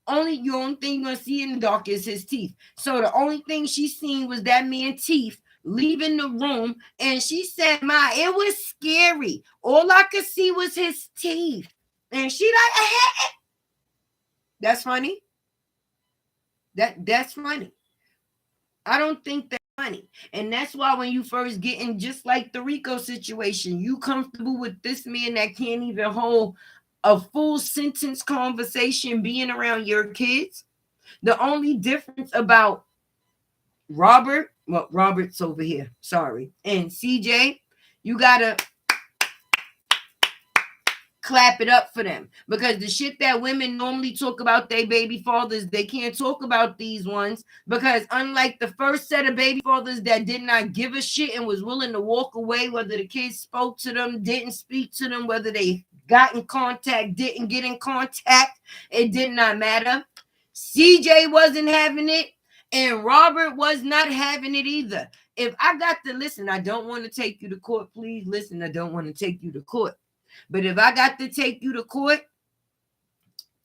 The only thing you're gonna see in the dark is his teeth. So the only thing she seen was that man's teeth leaving the room, and she said, "Ma, it was scary. All I could see was his teeth." And she like, that's funny. That's funny. I don't think that's funny. And that's why when you first get in, just like the Rico situation, you comfortable with this man that can't even hold a full sentence conversation being around your kids. The only difference about Robert's over here, sorry, and CJ, you gotta clap it up for them, because the shit that women normally talk about their baby fathers, they can't talk about these ones, because unlike the first set of baby fathers that did not give a shit and was willing to walk away, whether the kids spoke to them, didn't speak to them, whether they got in contact, didn't get in contact, it did not matter. CJ wasn't having it, and Robert was not having it either. If I got to listen, I don't want to take you to court. Please listen, I don't want to take you to court. But if I got to take you to court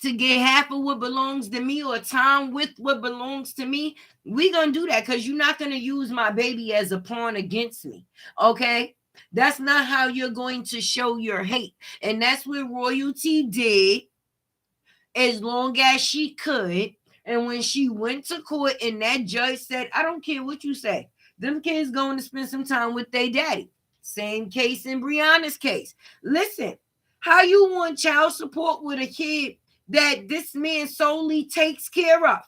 to get half of what belongs to me or time with what belongs to me, we gonna do that, because you're not gonna use my baby as a pawn against me. Okay? That's not how you're going to show your hate. And that's what Royalty did as long as she could. And when she went to court and that judge said, I don't care what you say, them kids going to spend some time with their daddy. Same case in BRIANA's case. Listen, how you want child support with a kid that this man solely takes care of?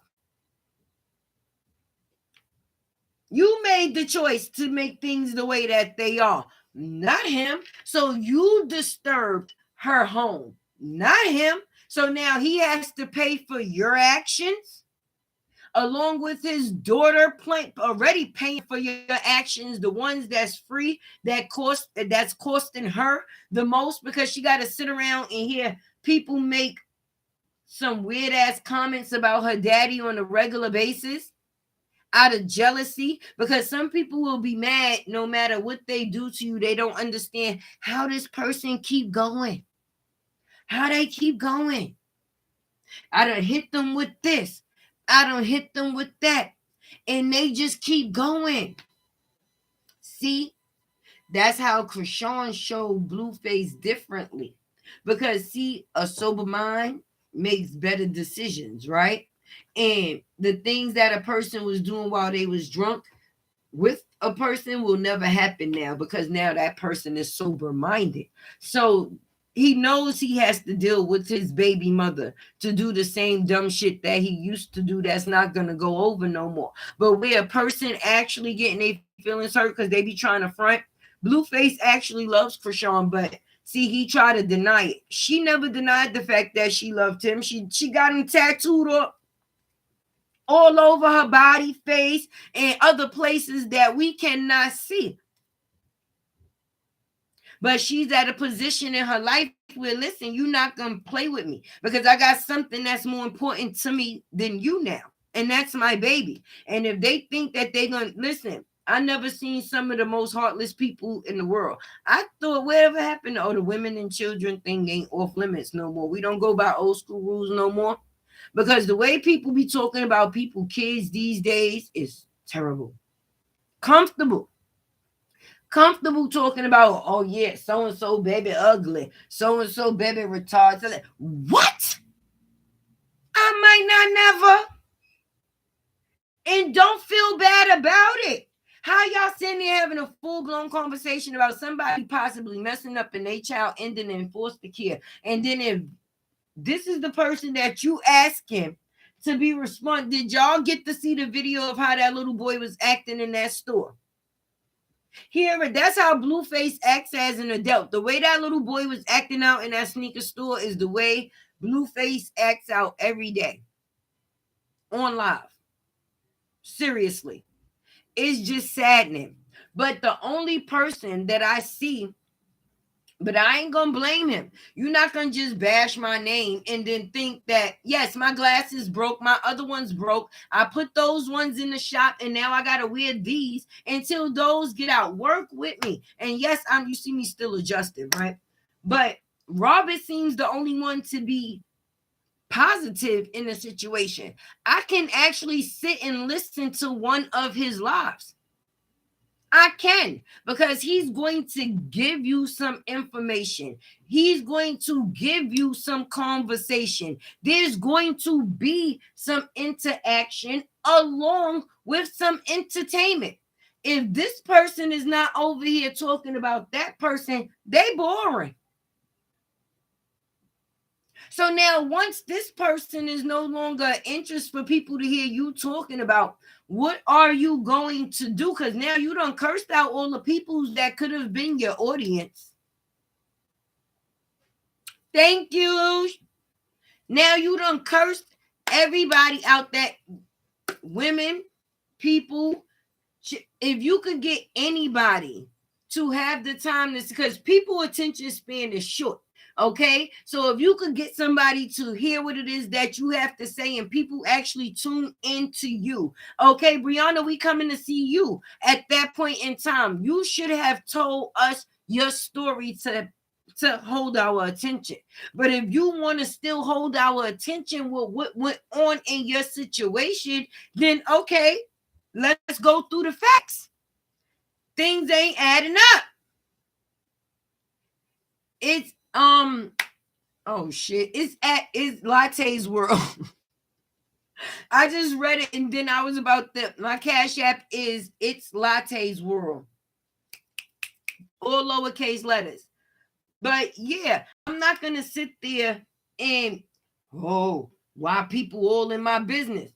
You made the choice to make things the way that they are, not him. So you disturbed her home, not him. So now he has to pay for your actions, along with his daughter already paying for your actions, the ones that's free, that's costing her the most, because she got to sit around and hear people make some weird ass comments about her daddy on a regular basis out of jealousy, because some people will be mad no matter what they do to you. They don't understand how this person keep going, how they keep going. I done hit them with this, I don't hit them with that, and they just keep going. See, that's how CHRISEAN showed BLUEFACE differently, because see, a sober mind makes better decisions, right? And the things that a person was doing while they was drunk with a person will never happen now, because now that person is sober minded. So he knows he has to deal with his baby mother to do the same dumb shit that he used to do that's not going to go over no more. But where a person actually getting their feelings hurt because they be trying to front, BLUEFACE actually loves CHRISEAN, but See, he tried to deny it. She never denied the fact that she loved him. She got him tattooed up all over her body, face, and other places that we cannot see. But she's at a position in her life where, listen, you're not going to play with me because I got something that's more important to me than you now. And that's my baby. And if they think that they're going to listen, I never seen some of the most heartless people in the world. I thought whatever happened to the women and children thing ain't off limits no more. We don't go by old school rules no more. Because the way people be talking about people, kids these days is terrible. Comfortable talking about, oh yeah, so-and-so baby ugly, so-and-so baby retarded. What? I might not never. And don't feel bad about it. How y'all sitting there having a full-blown conversation about somebody possibly messing up and their child ending in foster care. And then if this is the person that you ask him to be responsible, did y'all get to see the video of how that little boy was acting in that store? Here, that's how Blueface acts as an adult. The way that little boy was acting out in that sneaker store is the way Blueface acts out every day on live. Seriously. It's just saddening. But the only person that I see, but I ain't gonna blame him. You're not gonna just bash my name and then think that, yes, my glasses broke, my other ones broke. I put those ones in the shop and now I gotta wear these until those get out. Work with me. And yes, you see me still adjusting, right? But Robert seems the only one to be positive in the situation. I can actually sit and listen to one of his lives. I can, because he's going to give you some information. He's going to give you some conversation. There's going to be some interaction along with some entertainment. If this person is not over here talking about that person, they boring. So now once this person is no longer interest for people to hear you talking about, what are you going to do? Because now you done cursed out all the people that could have been your audience. Thank you. Now you done cursed everybody out, that women, people. If you could get anybody to have the time, because people attention span is short. Okay, so if you could get somebody to hear what it is that you have to say and people actually tune into you. Okay, BRIANA, we coming to see you at that point in time. You should have told us your story to hold our attention. But if you want to still hold our attention with what went on in your situation, then okay, let's go through the facts. Things ain't adding up. It's oh shit, it's Late's World. I just read it and then I was about my Cash App is It's Late's World. All lowercase letters. But yeah, I'm not gonna sit there and why people all in my business.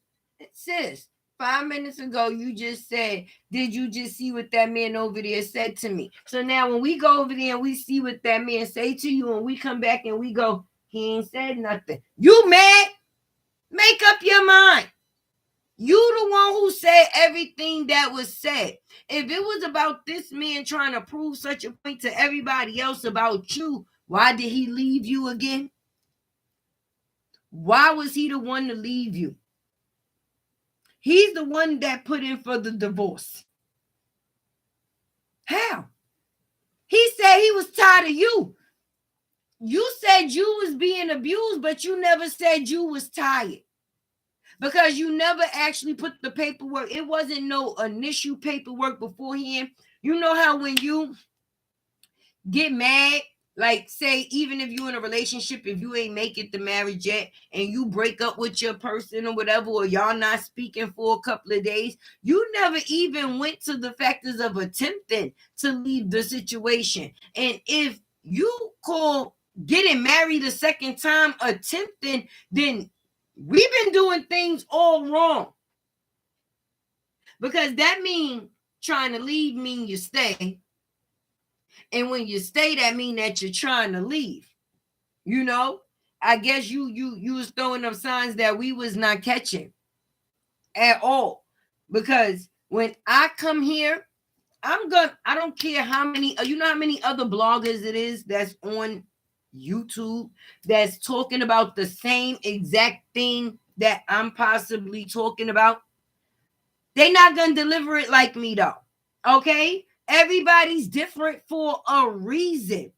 Sis, 5 minutes ago, you just said, did you just see what that man over there said to me? So now when we go over there and we see what that man say to you and we come back and we go, he ain't said nothing. You mad? Make up your mind. You the one who said everything that was said. If it was about this man trying to prove such a point to everybody else about you, why did he leave you again? Why was he the one to leave you? He's the one that put in for the divorce. How? He said he was tired of you. You said you was being abused, but you never said you was tired. Because you never actually put the paperwork. It wasn't no initial paperwork beforehand. You know how when you get mad, like say, even if you're in a relationship, if you ain't make it to marriage yet and you break up with your person or whatever, or y'all not speaking for a couple of days, you never even went to the factors of attempting to leave the situation. And if you call getting married a second time attempting, then we've been doing things all wrong. Because that means trying to leave mean you stay. And when you stay, that mean that you're trying to leave. You know, I guess you was throwing up signs that we was not catching at all. Because when I come here, I don't care how many, you know how many other bloggers it is that's on YouTube that's talking about the same exact thing that I'm possibly talking about. They not gonna deliver it like me though. Okay? Everybody's different for a reason.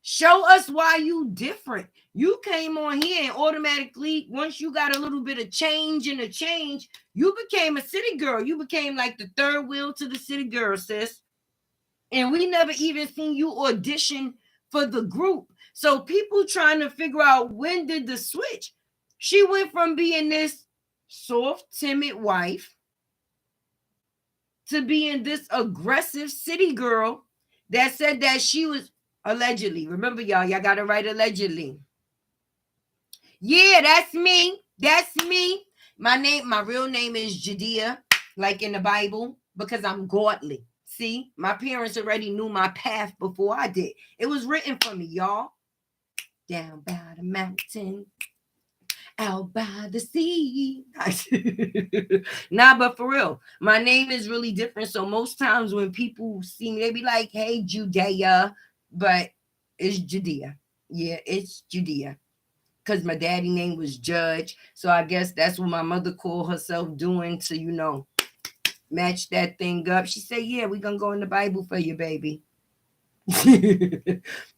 Show us why you different. You came on here and automatically, once you got a little bit of change in a change, you became a city girl. You became like the third wheel to the city girl, sis. And we never even seen you audition for the group. So people trying to figure out, when did the switch? She went from being this soft, timid wife to being this aggressive city girl that said that she was allegedly. Remember, y'all got to write allegedly. Yeah, that's me. That's me. My real name is Judea, like in the Bible, because I'm godly. See, my parents already knew my path before I did. It was written for me, y'all. Down by the mountain, out by the sea. Nah, but for real, my name is really different. So most times when people see me, they be like, hey, Judea, but it's Judea. Yeah, it's Judea. Because my daddy name was Judge. So I guess that's what my mother called herself doing to, you know, match that thing up. She said, yeah, we're going to go in the Bible for you, baby.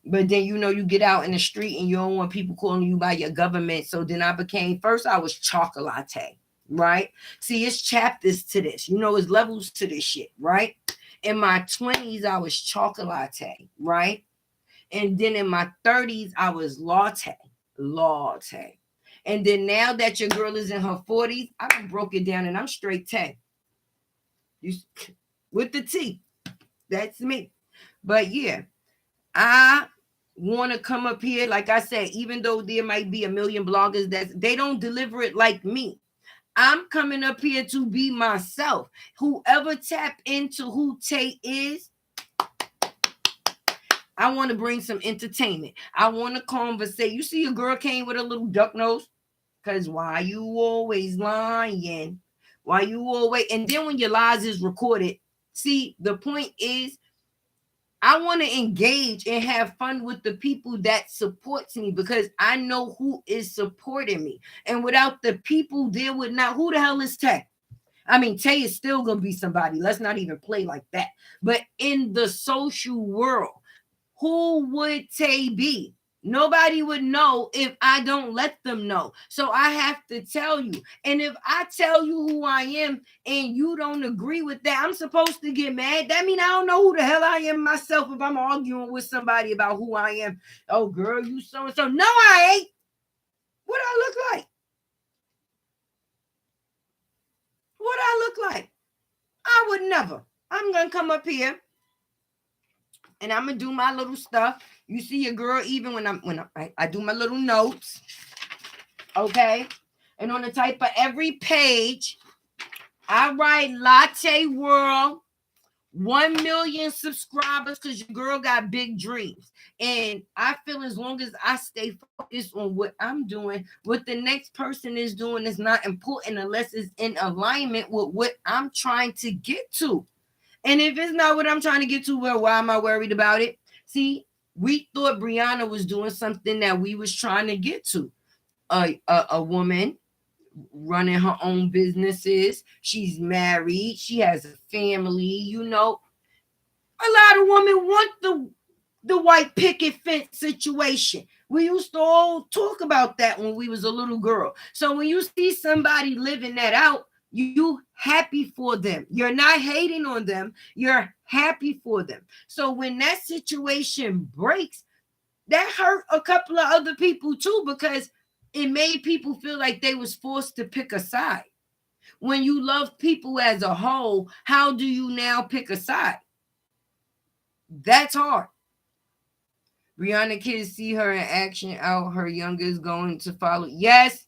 But then, you know, you get out in the street and you don't want people calling you by your government. So then I became, first I was Chocolate, right? See, it's chapters to this. You know, it's levels to this shit, right? In my 20s, I was Chocolate, right? And then in my 30s, I was Latte. And then now that your girl is in her 40s, I done broke it down and I'm straight 10. You with the T. That's me. But yeah, I want to come up here. Like I said, even though there might be a million bloggers that they don't deliver it like me. I'm coming up here to be myself. Whoever tap into who Tay is, I want to bring some entertainment. I want to conversate. You see a girl came with a little duck nose? Because why you always lying? Why you always... And then when your lies is recorded, see, the point is, I want to engage and have fun with the people that supports me because I know who is supporting me. And without the people, there would not... Who the hell is Tay? I mean, Tay is still going to be somebody. Let's not even play like that. But in the social world, who would Tay be? Nobody would know if I don't let them know. So I have to tell you. And if I tell you who I am and you don't agree with that, I'm supposed to get mad. That means I don't know who the hell I am myself if I'm arguing with somebody about who I am. Oh, girl, you so-and-so. No, I ain't. What I look like? What I look like? I would never. I'm going to come up here and I'm gonna do my little stuff. You see your girl, even when I do my little notes, okay? And on the type of every page, I write Latte World, 1 million subscribers, because your girl got big dreams. And I feel as long as I stay focused on what I'm doing, what the next person is doing is not important unless it's in alignment with what I'm trying to get to. And if it's not what I'm trying to get to, well, why am I worried about it? See, we thought BRIANA was doing something that we was trying to get to. A woman running her own businesses. She's married. She has a family. You know, a lot of women want the white picket fence situation. We used to all talk about that when we was a little girl. So when you see somebody living that out, you happy for them. You're not hating on them. You're happy for them. So when that situation breaks, that hurt a couple of other people too, because it made people feel like they was forced to pick a side. When you love people as a whole, how do you now pick a side? That's hard. BRIANA kids see her in action out. Her youngest going to follow. Yes.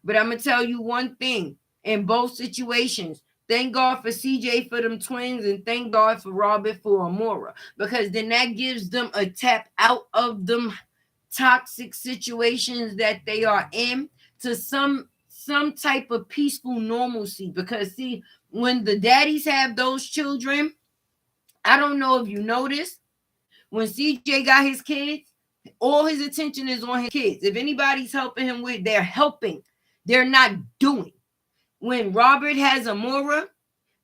But I'm going to tell you one thing. In both situations, Thank God for CJ for them twins, and thank God for Robert for Amora, because then that gives them a tap out of them toxic situations that they are in to some type of peaceful normalcy. Because see, when the daddies have those children, I don't know if you noticed, when CJ got his kids, all his attention is on his kids. If anybody's helping him with, they're helping. They're not doing. When Robert has Amora,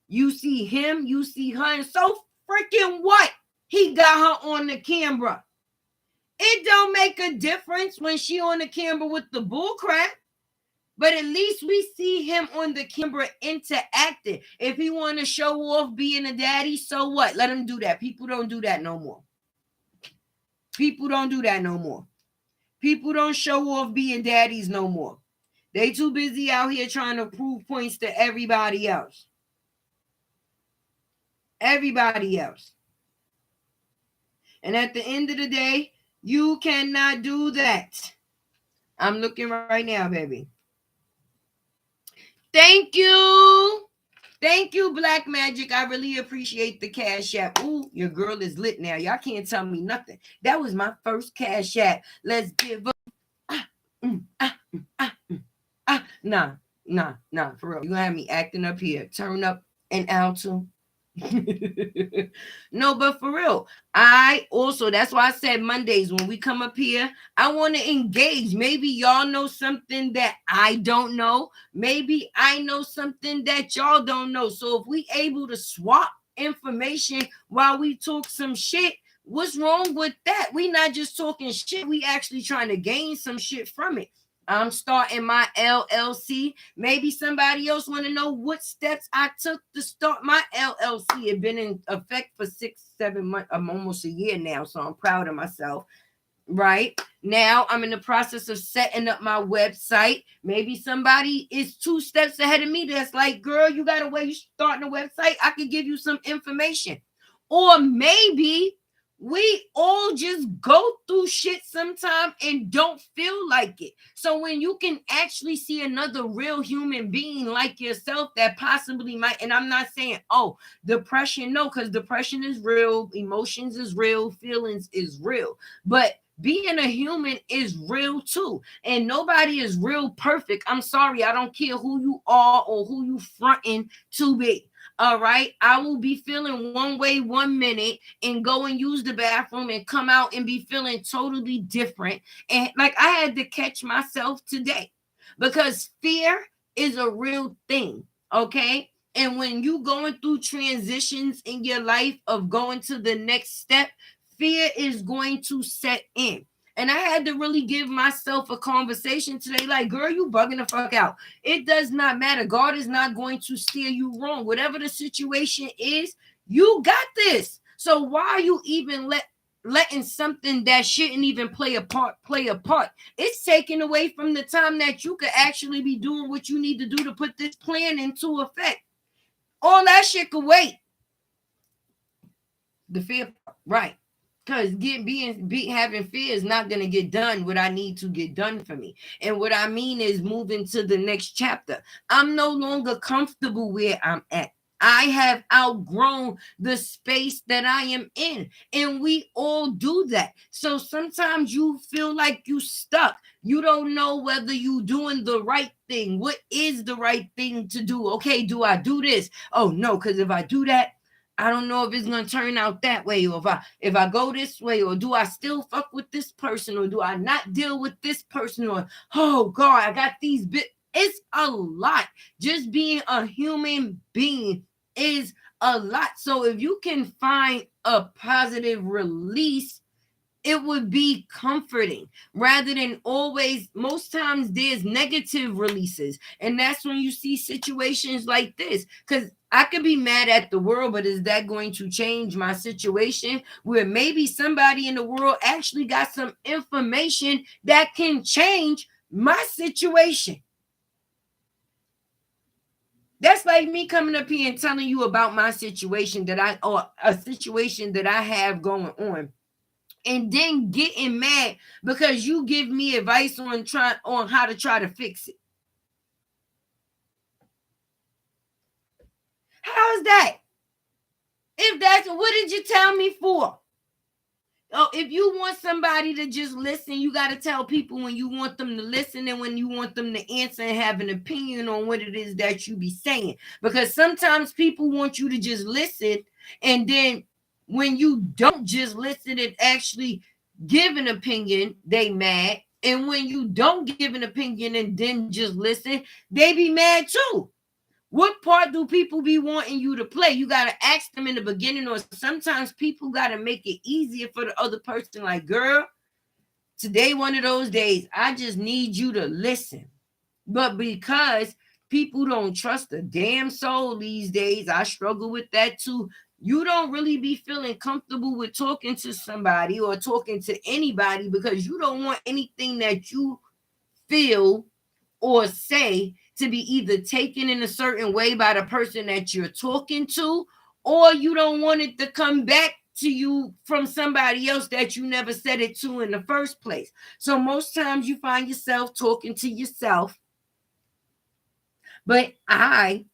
you see him, you see her, and so freaking what? He got her on the camera. It don't make a difference when she on the camera with the bull crap, but at least we see him on the camera interacting. If he want to show off being a daddy, so what? Let him do that. People don't do that no more. People don't do that no more. People don't show off being daddies no more. They too busy out here trying to prove points to everybody else. Everybody else. And at the end of the day, you cannot do that. I'm looking right now, baby. Thank you. Thank you, Black Magic. I really appreciate the Cash App. Ooh, your girl is lit now. Y'all can't tell me nothing. That was my first Cash App. Let's give up. Nah, for real. You're gonna have me acting up here. Turn up an alto. No, but for real, I also, that's why I said Mondays when we come up here, I want to engage. Maybe y'all know something that I don't know. Maybe I know something that y'all don't know. So if we able to swap information while we talk some shit, what's wrong with that? We not just talking shit, we actually trying to gain some shit from it. I'm starting my LLC. Maybe somebody else want to know what steps I took to start my LLC. It's been in effect for 6-7 months. I'm almost a year now, so I'm proud of myself. Right now, I'm in the process of setting up my website. Maybe somebody is 2 steps ahead of me. That's like, girl, you got a way you starting a website. I could give you some information. Or maybe we all just go through shit sometime and don't feel like it. So when you can actually see another real human being like yourself that possibly might, and I'm not saying, oh, depression, no, because depression is real, emotions is real, feelings is real. But being a human is real too. And nobody is real perfect. I'm sorry. I don't care who you are or who you fronting to be. All right. I will be feeling one way 1 minute and go and use the bathroom and come out and be feeling totally different. And like I had to catch myself today because fear is a real thing. Okay. And when you going through transitions in your life of going to the next step, fear is going to set in. And I had to really give myself a conversation today. Like, girl, you bugging the fuck out. It does not matter. God is not going to steer you wrong. Whatever the situation is, you got this. So why are you even letting something that shouldn't even play a part? It's taken away from the time that you could actually be doing what you need to do to put this plan into effect. All that shit could wait. The fear, right? Because having fear is not going to get done what I need to get done for me. And what I mean is moving to the next chapter. I'm no longer comfortable where I'm at. I have outgrown the space that I am in. And we all do that. So sometimes you feel like you stuck. You don't know whether you're doing the right thing. What is the right thing to do? Okay, do I do this? Oh, no, because if I do that, I don't know if it's gonna turn out that way, or if I go this way, or do I still fuck with this person, or do I not deal with this person, or oh God, I got these bits. It's a lot. Just being a human being is a lot. So if you can find a positive release, it would be comforting rather than always. Most times there's negative releases, and that's when you see situations like this. Because I could be mad at the world, but is that going to change my situation? Where maybe somebody in the world actually got some information that can change my situation. That's like me coming up here and telling you about my situation or a situation that I have going on, and then getting mad because you give me advice on how to try to fix it. How is that? If that's what did you tell me for? Oh, if you want somebody to just listen, you got to tell people when you want them to listen and when you want them to answer and have an opinion on what it is that you be saying. Because sometimes people want you to just listen, and then when you don't just listen and actually give an opinion, they mad. And when you don't give an opinion and then just listen, they be mad too. What part do people be wanting you to play? You got to ask them in the beginning, or sometimes people got to make it easier for the other person. Like, girl, today one of those days, I just need you to listen. But because people don't trust a damn soul these days, I struggle with that too. You don't really be feeling comfortable with talking to somebody or talking to anybody because you don't want anything that you feel or say to be either taken in a certain way by the person that you're talking to, or you don't want it to come back to you from somebody else that you never said it to in the first place. So most times you find yourself talking to yourself. But I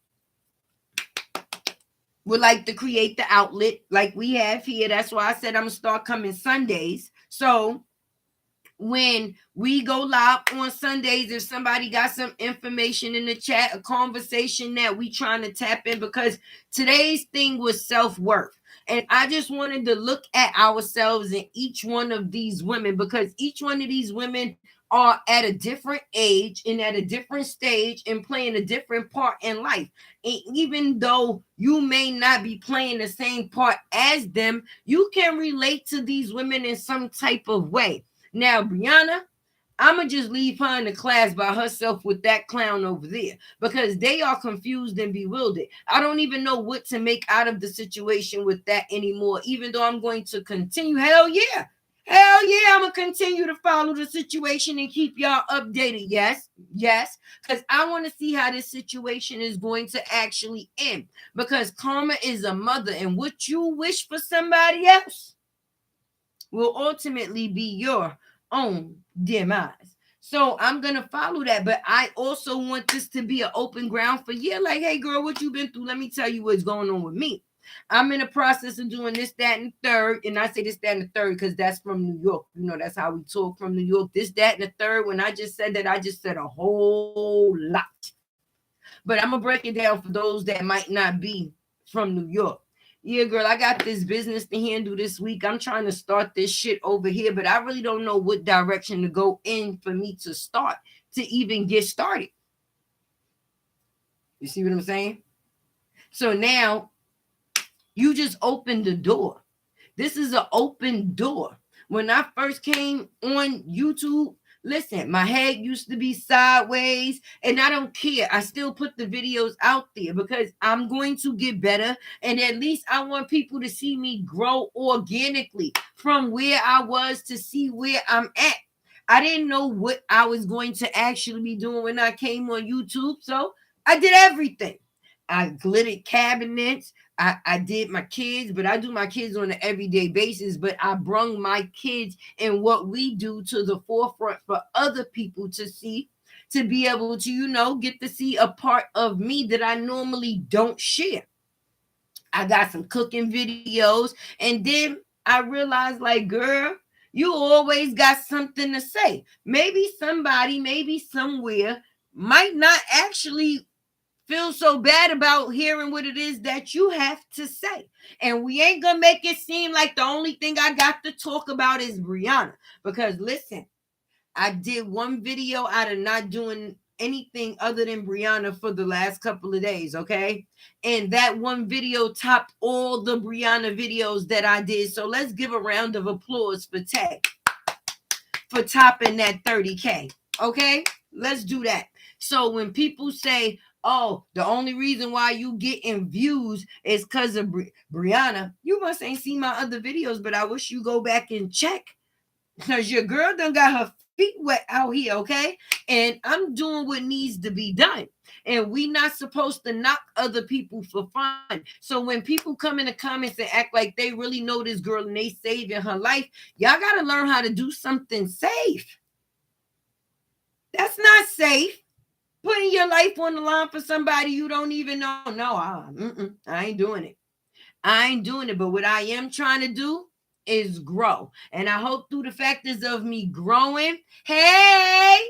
would like to create the outlet like we have here. That's why I said I'm gonna start coming Sundays. So when we go live on Sundays, if somebody got some information in the chat, a conversation that we trying to tap in, because today's thing was self-worth. And I just wanted to look at ourselves in each one of these women, because each one of these women are at a different age and at a different stage and playing a different part in life. And even though you may not be playing the same part as them, you can relate to these women in some type of way. Now, BRIANA, I'm going to just leave her in the class by herself with that clown over there, because they are confused and bewildered. I don't even know what to make out of the situation with that anymore, even though I'm going to continue. Hell yeah. Hell yeah, I'm going to continue to follow the situation and keep y'all updated. Yes, because I want to see how this situation is going to actually end, because karma is a mother, and what you wish for somebody else will ultimately be your own demise. So I'm gonna follow that, but I also want this to be an open ground for you. Like, hey girl, what you been through? Let me tell you what's going on with me. I'm in the process of doing this, that, and the third. And I say this, that, and the third because that's from New York. You know, that's how we talk from New York. This, that, and the third. When I just said that, I just said a whole lot. But I'm gonna break it down for those that might not be from New York. Yeah, girl, I got this business to handle this week. I'm trying to start this shit over here, but I really don't know what direction to go in for me to start, to even get started. You see what I'm saying? So now you just opened the door. This is an open door. When I first came on YouTube, listen, my head used to be sideways, and I don't care. I still put the videos out there because I'm going to get better, and at least I want people to see me grow organically from where I was to see where I'm at. I didn't know what I was going to actually be doing when I came on YouTube, so I did everything. I glittered cabinets. I did my kids, but I do my kids on an everyday basis. But I brung my kids and what we do to the forefront for other people to see, to be able to, you know, get to see a part of me that I normally don't share. I got some cooking videos, and then I realized, like, girl, you always got something to say. Maybe somebody, maybe somewhere might not actually feel so bad about hearing what it is that you have to say. And we ain't gonna make it seem like the only thing I got to talk about is BRIANA. Because listen, I did one video out of not doing anything other than BRIANA for the last couple of days, okay? And that one video topped all the BRIANA videos that I did. So let's give a round of applause for Tay for topping that 30K, okay? Let's do that. So when people say, oh, the only reason why you getting views is because of BRIANA, you must ain't seen my other videos, but I wish you go back and check, because your girl done got her feet wet out here, okay? And I'm doing what needs to be done. And we not supposed to knock other people for fun. So when people come in the comments and act like they really know this girl and they saving her life, y'all got to learn how to do something safe. That's not safe. Putting your life on the line for somebody you don't even know. No, I ain't doing it. I ain't doing it. But what I am trying to do is grow. And I hope through the factors of me growing, hey,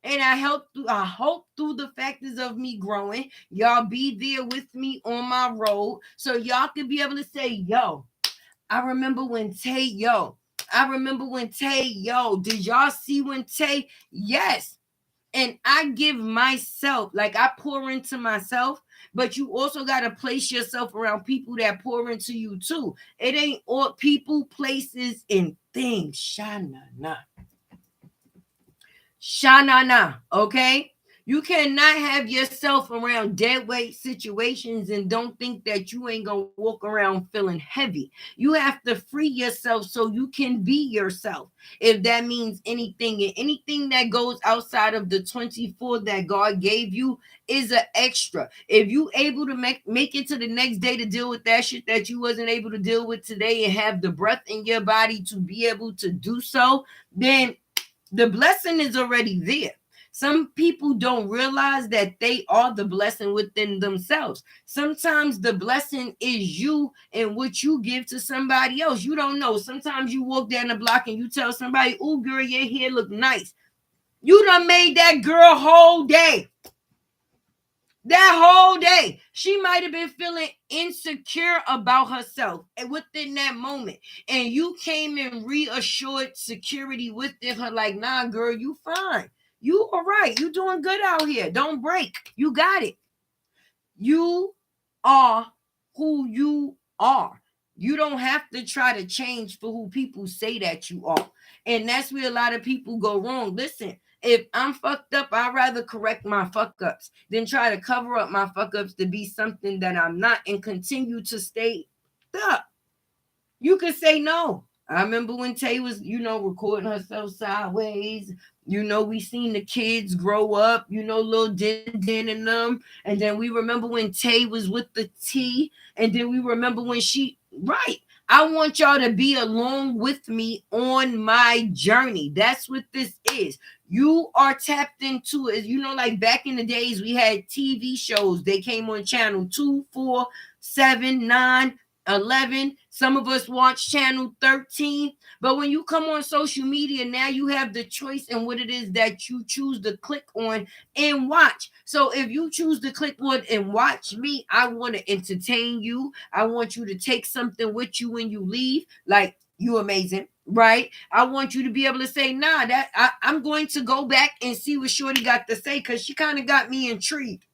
and I hope through the factors of me growing, y'all be there with me on my road. So y'all can be able to say, yo, I remember when Tay, yo. I remember when Tay, yo. Did y'all see when Tay? Yes. And I give myself, like I pour into myself, but you also got to place yourself around people that pour into you too. It ain't all people, places, and things. Sha-na-na. Sha-na-na. Okay? You cannot have yourself around dead weight situations and don't think that you ain't going to walk around feeling heavy. You have to free yourself so you can be yourself. If that means anything, and anything that goes outside of the 24 that God gave you is an extra. If you able to make it to the next day to deal with that shit that you wasn't able to deal with today and have the breath in your body to be able to do so, then the blessing is already there. Some people don't realize that they are the blessing within themselves. Sometimes the blessing is you and what you give to somebody else. You don't know. Sometimes you walk down the block and you tell somebody, "Oh, girl, your hair look nice." You done made that girl whole day. That whole day, she might have been feeling insecure about herself within that moment. And you came and reassured security within her, like, nah, girl, you fine. You all right. You doing good out here. Don't break. You got it. You are who you are. You don't have to try to change for who people say that you are. And that's where a lot of people go wrong. Listen, if I'm fucked up, I'd rather correct my fuck ups than try to cover up my fuck ups to be something that I'm not and continue to stay up. You could say no. I remember when Tay was, recording herself sideways. We seen the kids grow up, little Den and them. And then we remember when Tay was with the T. And then we remember when right. I want y'all to be along with me on my journey. That's what this is. You are tapped into it. Like back in the days, we had TV shows. They came on channel 2, 4, 7, 9, 11. Some of us watch channel 13. But when you come on social media, now you have the choice in what it is that you choose to click on and watch. So if you choose to click on and watch me, I want to entertain you. I want you to take something with you when you leave. Like, you amazing, right? I want you to be able to say, nah, I'm going to go back and see what Shorty got to say, because she kind of got me intrigued.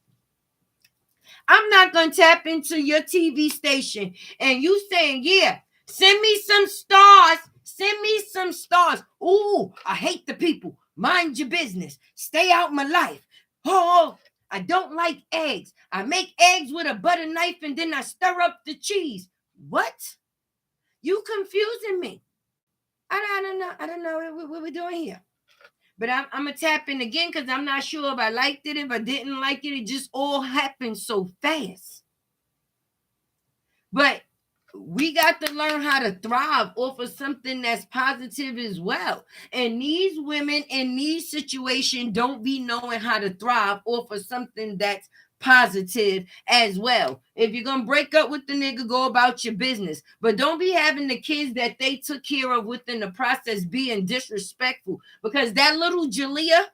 I'm not going to tap into your TV station and you saying, yeah, send me some stars. Send me some stars. Ooh, I hate the people. Mind your business. Stay out my life. Oh, I don't like eggs. I make eggs with a butter knife and then I stir up the cheese. What? You confusing me. I don't know what we're doing here. But I'm going to tap in again because I'm not sure if I liked it, if I didn't like it. It just all happened so fast. But we got to learn how to thrive off of something that's positive as well. And these women in these situations don't be knowing how to thrive off of something that's positive as well. If you're going to break up with the nigga, go about your business. But don't be having the kids that they took care of within the process being disrespectful. Because that little Jalea,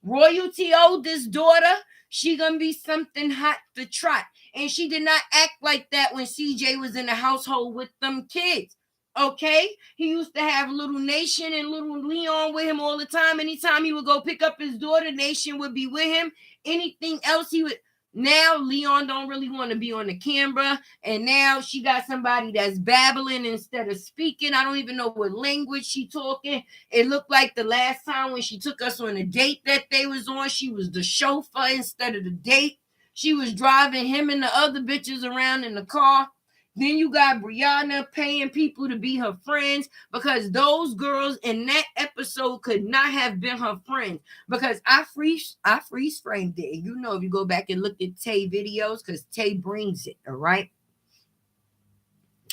royalty oldest daughter, she going to be something hot to trot. And she did not act like that when CJ was in the household with them kids. Okay? He used to have little Nation and little Leon with him all the time. Anytime he would go pick up his daughter, Nation would be with him. Anything else he would. Now Leon don't really want to be on the camera. And now she got somebody that's babbling instead of speaking. I don't even know what language she talking. It looked like the last time when she took us on a date that they was on, she was the chauffeur instead of the date. She was driving him and the other bitches around in the car. Then you got BRIANA paying people to be her friends, because those girls in that episode could not have been her friends, because I freeze framed it. And if you go back and look at Tay videos, because Tay brings it, all right?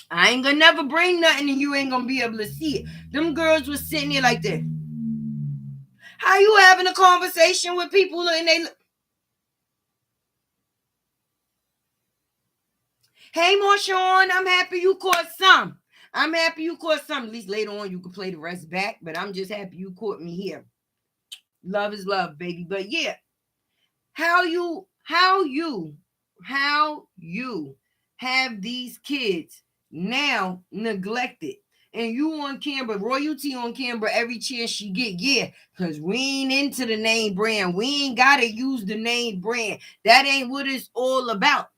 I ain't gonna never bring nothing and you ain't gonna be able to see it. Them girls was sitting there like this. How you having a conversation with people and they... Hey, Marshawn, I'm happy you caught some. I'm happy you caught some. At least later on you can play the rest back, but I'm just happy you caught me here. Love is love, baby. But yeah, how you have these kids now neglected, and you on camera, royalty on camera every chance she get. Yeah, because we ain't into the name brand. We ain't gotta use the name brand. That ain't what it's all about.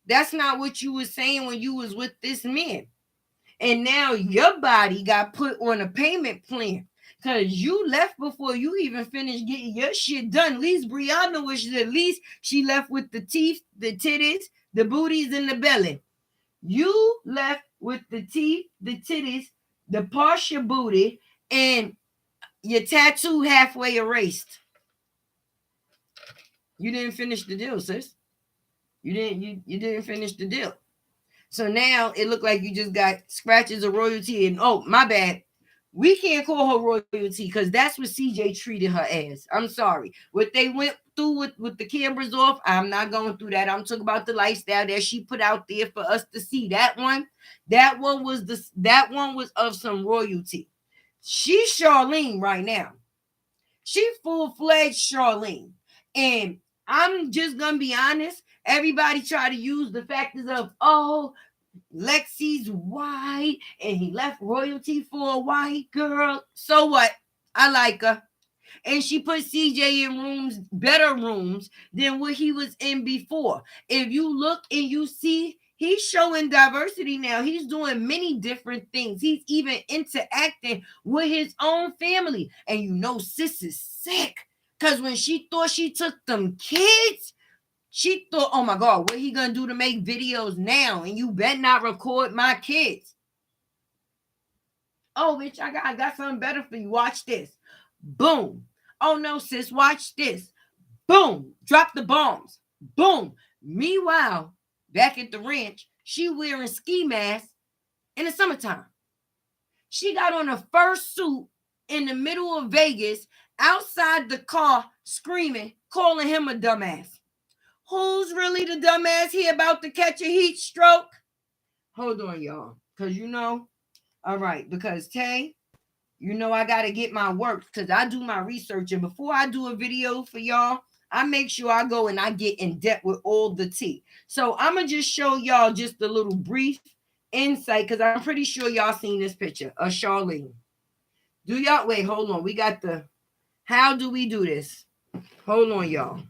That's not what you was saying when you was with this man. And now your body got put on a payment plan because you left before you even finished getting your shit done. At least BRIANA was, at least she left with the teeth, the titties, the booties, and the belly. You left with the teeth, the titties, the partial booty, and your tattoo halfway erased. You didn't finish the deal, sis. You didn't finish the deal. So now it looked like you just got scratches of royalty. And oh, my bad. We can't call her royalty because that's what CJ treated her as. I'm sorry. What they went through with the cameras off, I'm not going through that. I'm talking about the lifestyle that she put out there for us to see. That one was of some royalty. She's Charlene right now. She full-fledged Charlene. And I'm just gonna be honest. Everybody try to use the factors of, oh, Lexi's white and he left royalty for a white girl. So what? I like her. And she put CJ in rooms, better rooms than what he was in before. If you look and you see, he's showing diversity now. He's doing many different things. He's even interacting with his own family. And you know, sis is sick. Because when she thought she took them kids, she thought, oh my God, what he gonna do to make videos now? And you better not record my kids. Oh, bitch, I got something better for you. Watch this. Boom. Oh no, sis, watch this. Boom. Drop the bombs. Boom. Meanwhile, back at the ranch, she wearing ski masks in the summertime. She got on a fursuit in the middle of Vegas, outside the car, screaming, calling him a dumbass. Who's really the dumbass here about to catch a heat stroke? Hold on, y'all. Because you know, all right, because Tay, you know I got to get my work because I do my research. And before I do a video for y'all, I make sure I go and I get in depth with all the tea. So I'm going to just show y'all just a little brief insight because I'm pretty sure y'all seen this picture of Charlene. Do y'all, wait, hold on. We got the, how do we do this? Hold on, y'all.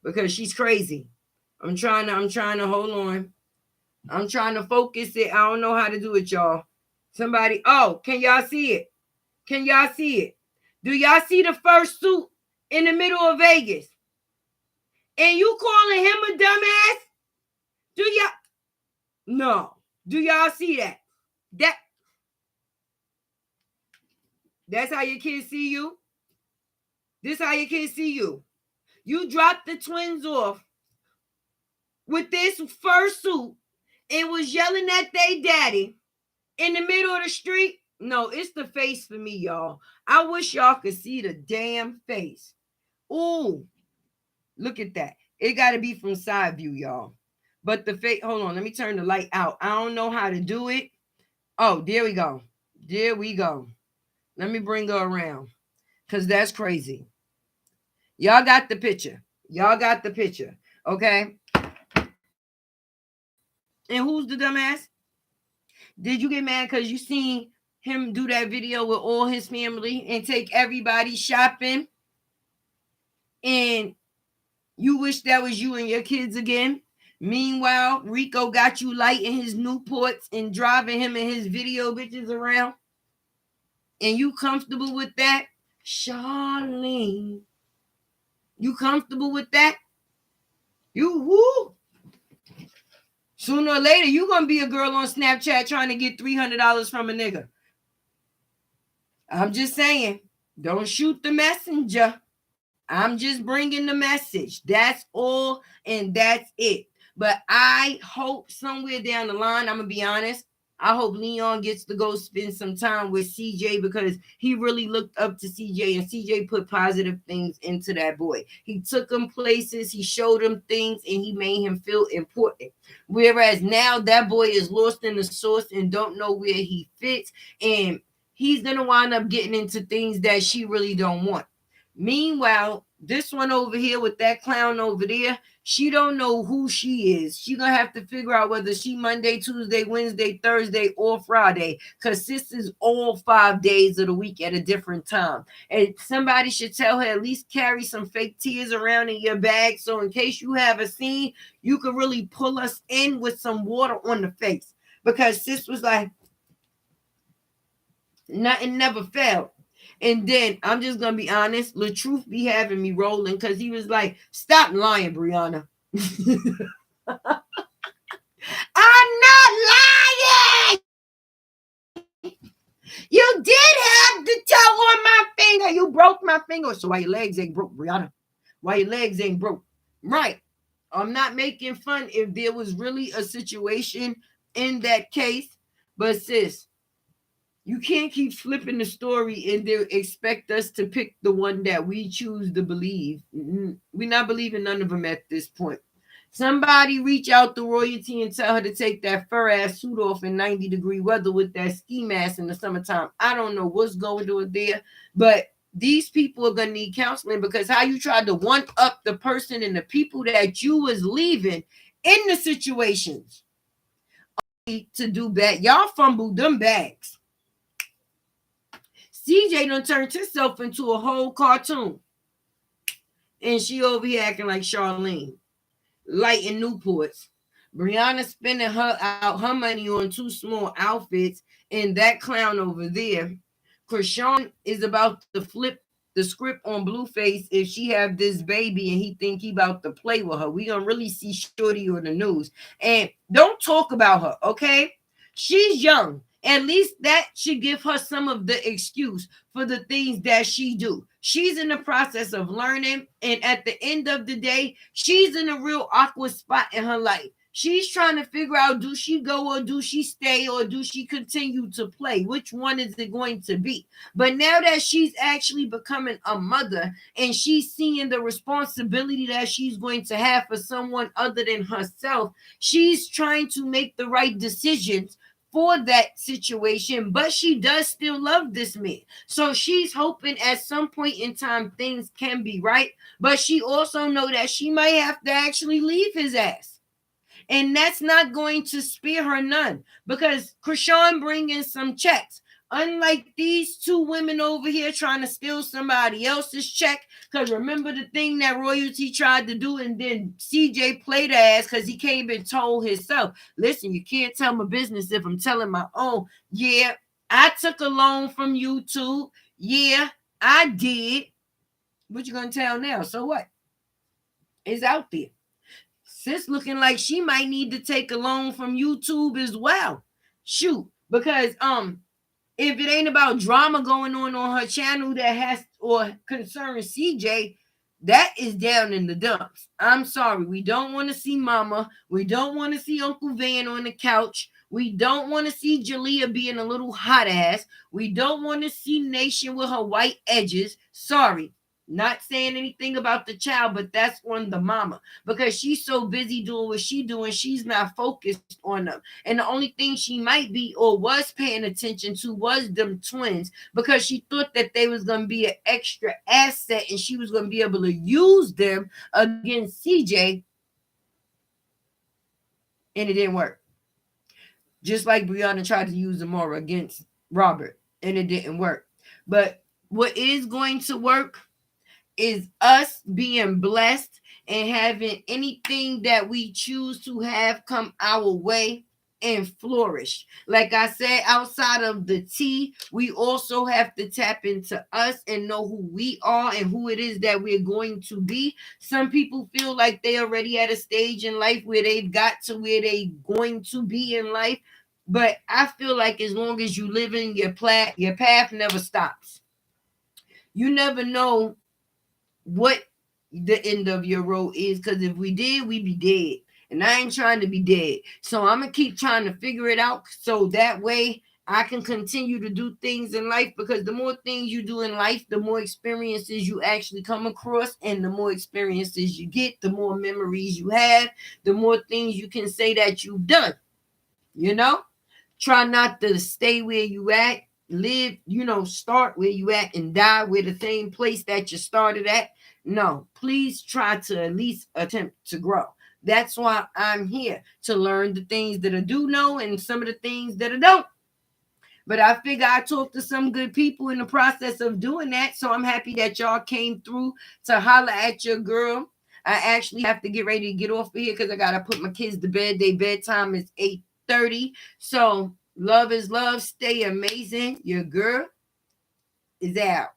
Because she's crazy. I'm trying to hold on. I'm trying to focus it. I don't know how to do it, y'all. Somebody, oh, can y'all see it? Can y'all see it? Do y'all see the first suit in the middle of Vegas? And you calling him a dumbass? Do y'all? No. Do y'all see that? That's how your kids see you? This how your kids see you? You dropped the twins off with this first suit and was yelling at their daddy in the middle of the street. No, it's the face for me, y'all. I wish y'all could see the damn face. Ooh, look at that. It got to be from side view, y'all. But the face, hold on, let me turn the light out. I don't know how to do it. Oh, there we go. There we go. Let me bring her around because that's crazy. Y'all got the picture. Y'all got the picture. Okay. And who's the dumbass? Did you get mad because you seen him do that video with all his family and take everybody shopping? And you wish that was you and your kids again? Meanwhile, Rico got you lighting his Newports and driving him and his video bitches around. And you comfortable with that? Charlene. You comfortable with that? You woo. Sooner or later, you're going to be a girl on Snapchat trying to get $300 from a nigga. I'm just saying, don't shoot the messenger. I'm just bringing the message. That's all, and that's it. But I hope somewhere down the line, I'm going to be honest, I hope Leon gets to go spend some time with CJ because he really looked up to CJ, and CJ put positive things into that boy. He took him places, he showed him things, and he made him feel important. Whereas now that boy is lost in the sauce and don't know where he fits, and he's gonna wind up getting into things that she really don't want. Meanwhile, this one over here with that clown over there, she don't know who she is. She gonna have to figure out whether she Monday, Tuesday, Wednesday, Thursday, or Friday. Cause sis is all 5 days of the week at a different time. And somebody should tell her at least carry some fake tears around in your bag, so in case you have a scene, you could really pull us in with some water on the face. Because sis was like, nothing never failed. And then I'm just gonna be honest, LaTruth be having me rolling because he was like, "Stop lying, Brianna." I'm not lying. You did have the toe on my finger. You broke my finger. So why your legs ain't broke, Brianna? Why your legs ain't broke? Right. I'm not making fun if there was really a situation in that case, but sis, you can't keep flipping the story and they expect us to pick the one that we choose to believe. We're not believing none of them at this point. Somebody reach out to royalty and tell her to take that fur ass suit off in 90-degree weather with that ski mask in the summertime. I don't know what's going on there, but these people are going to need counseling because how you tried to one up the person and the people that you was leaving in the situations to do bad. Y'all fumbled them bags. CJ done turned herself into a whole cartoon. And she over here acting like Charlene. Lighting Newports. Brianna spending her money on 2 small outfits. And that clown over there, CHRISEAN is about to flip the script on Blueface if she have this baby and he think he about to play with her. We gonna really see Shorty on the news. And don't talk about her, okay? She's young. At least that should give her some of the excuse for the things that she do. She's in the process of learning, and at the end of the day, she's in a real awkward spot in her life. She's trying to figure out, do she go or do she stay or do she continue to play? Which one is it going to be? But now that she's actually becoming a mother and she's seeing the responsibility that she's going to have for someone other than herself, she's trying to make the right decisions for that situation, but she does still love this man. So she's hoping at some point in time things can be right, but she also know that she might have to actually leave his ass. And that's not going to spare her none because CHRISEAN bring in some checks. Unlike these 2 women over here trying to steal somebody else's check. Because remember the thing that royalty tried to do, and then CJ played her ass because he came and told himself, listen, you can't tell my business if I'm telling my own. Yeah, I took a loan from YouTube. Yeah, I did. What you going to tell now? So what? It's out there. Sis looking like she might need to take a loan from YouTube as well. Shoot, because if it ain't about drama going on her channel that has or concerns CJ, that is down in the dumps. I'm sorry. We don't want to see Mama. We don't want to see Uncle Van on the couch. We don't want to see Jalea being a little hot ass. We don't want to see Nation with her white edges. Sorry. Not saying anything about the child, but that's on the mama because she's so busy doing what she's doing. She's not focused on them. And the only thing she might be or was paying attention to was them twins because she thought that they was going to be an extra asset and she was going to be able to use them against CJ. And it didn't work. Just like Brianna tried to use Amora against Robert and it didn't work. But what is going to work is us being blessed and having anything that we choose to have come our way and flourish. Like I said, outside of the tea, we also have to tap into us and know who we are and who it is that we're going to be. Some people feel like they already at a stage in life where they've got to where they going to be in life. But I feel like as long as you live in your path never stops. You never know what the end of your road is, because if we did, we'd be dead. And I ain't trying to be dead. So I'm going to keep trying to figure it out so that way I can continue to do things in life, because the more things you do in life, the more experiences you actually come across, and the more experiences you get, the more memories you have, the more things you can say that you've done. You know, try not to stay where you at, live, start where you at and die where the same place that you started at. No, please try to at least attempt to grow. That's why I'm here, to learn the things that I do know and some of the things that I don't. But I figure I talked to some good people in the process of doing that. So I'm happy that y'all came through to holler at your girl. I actually have to get ready to get off of here because I got to put my kids to bed. Their bedtime is 8:30. So love is love. Stay amazing. Your girl is out.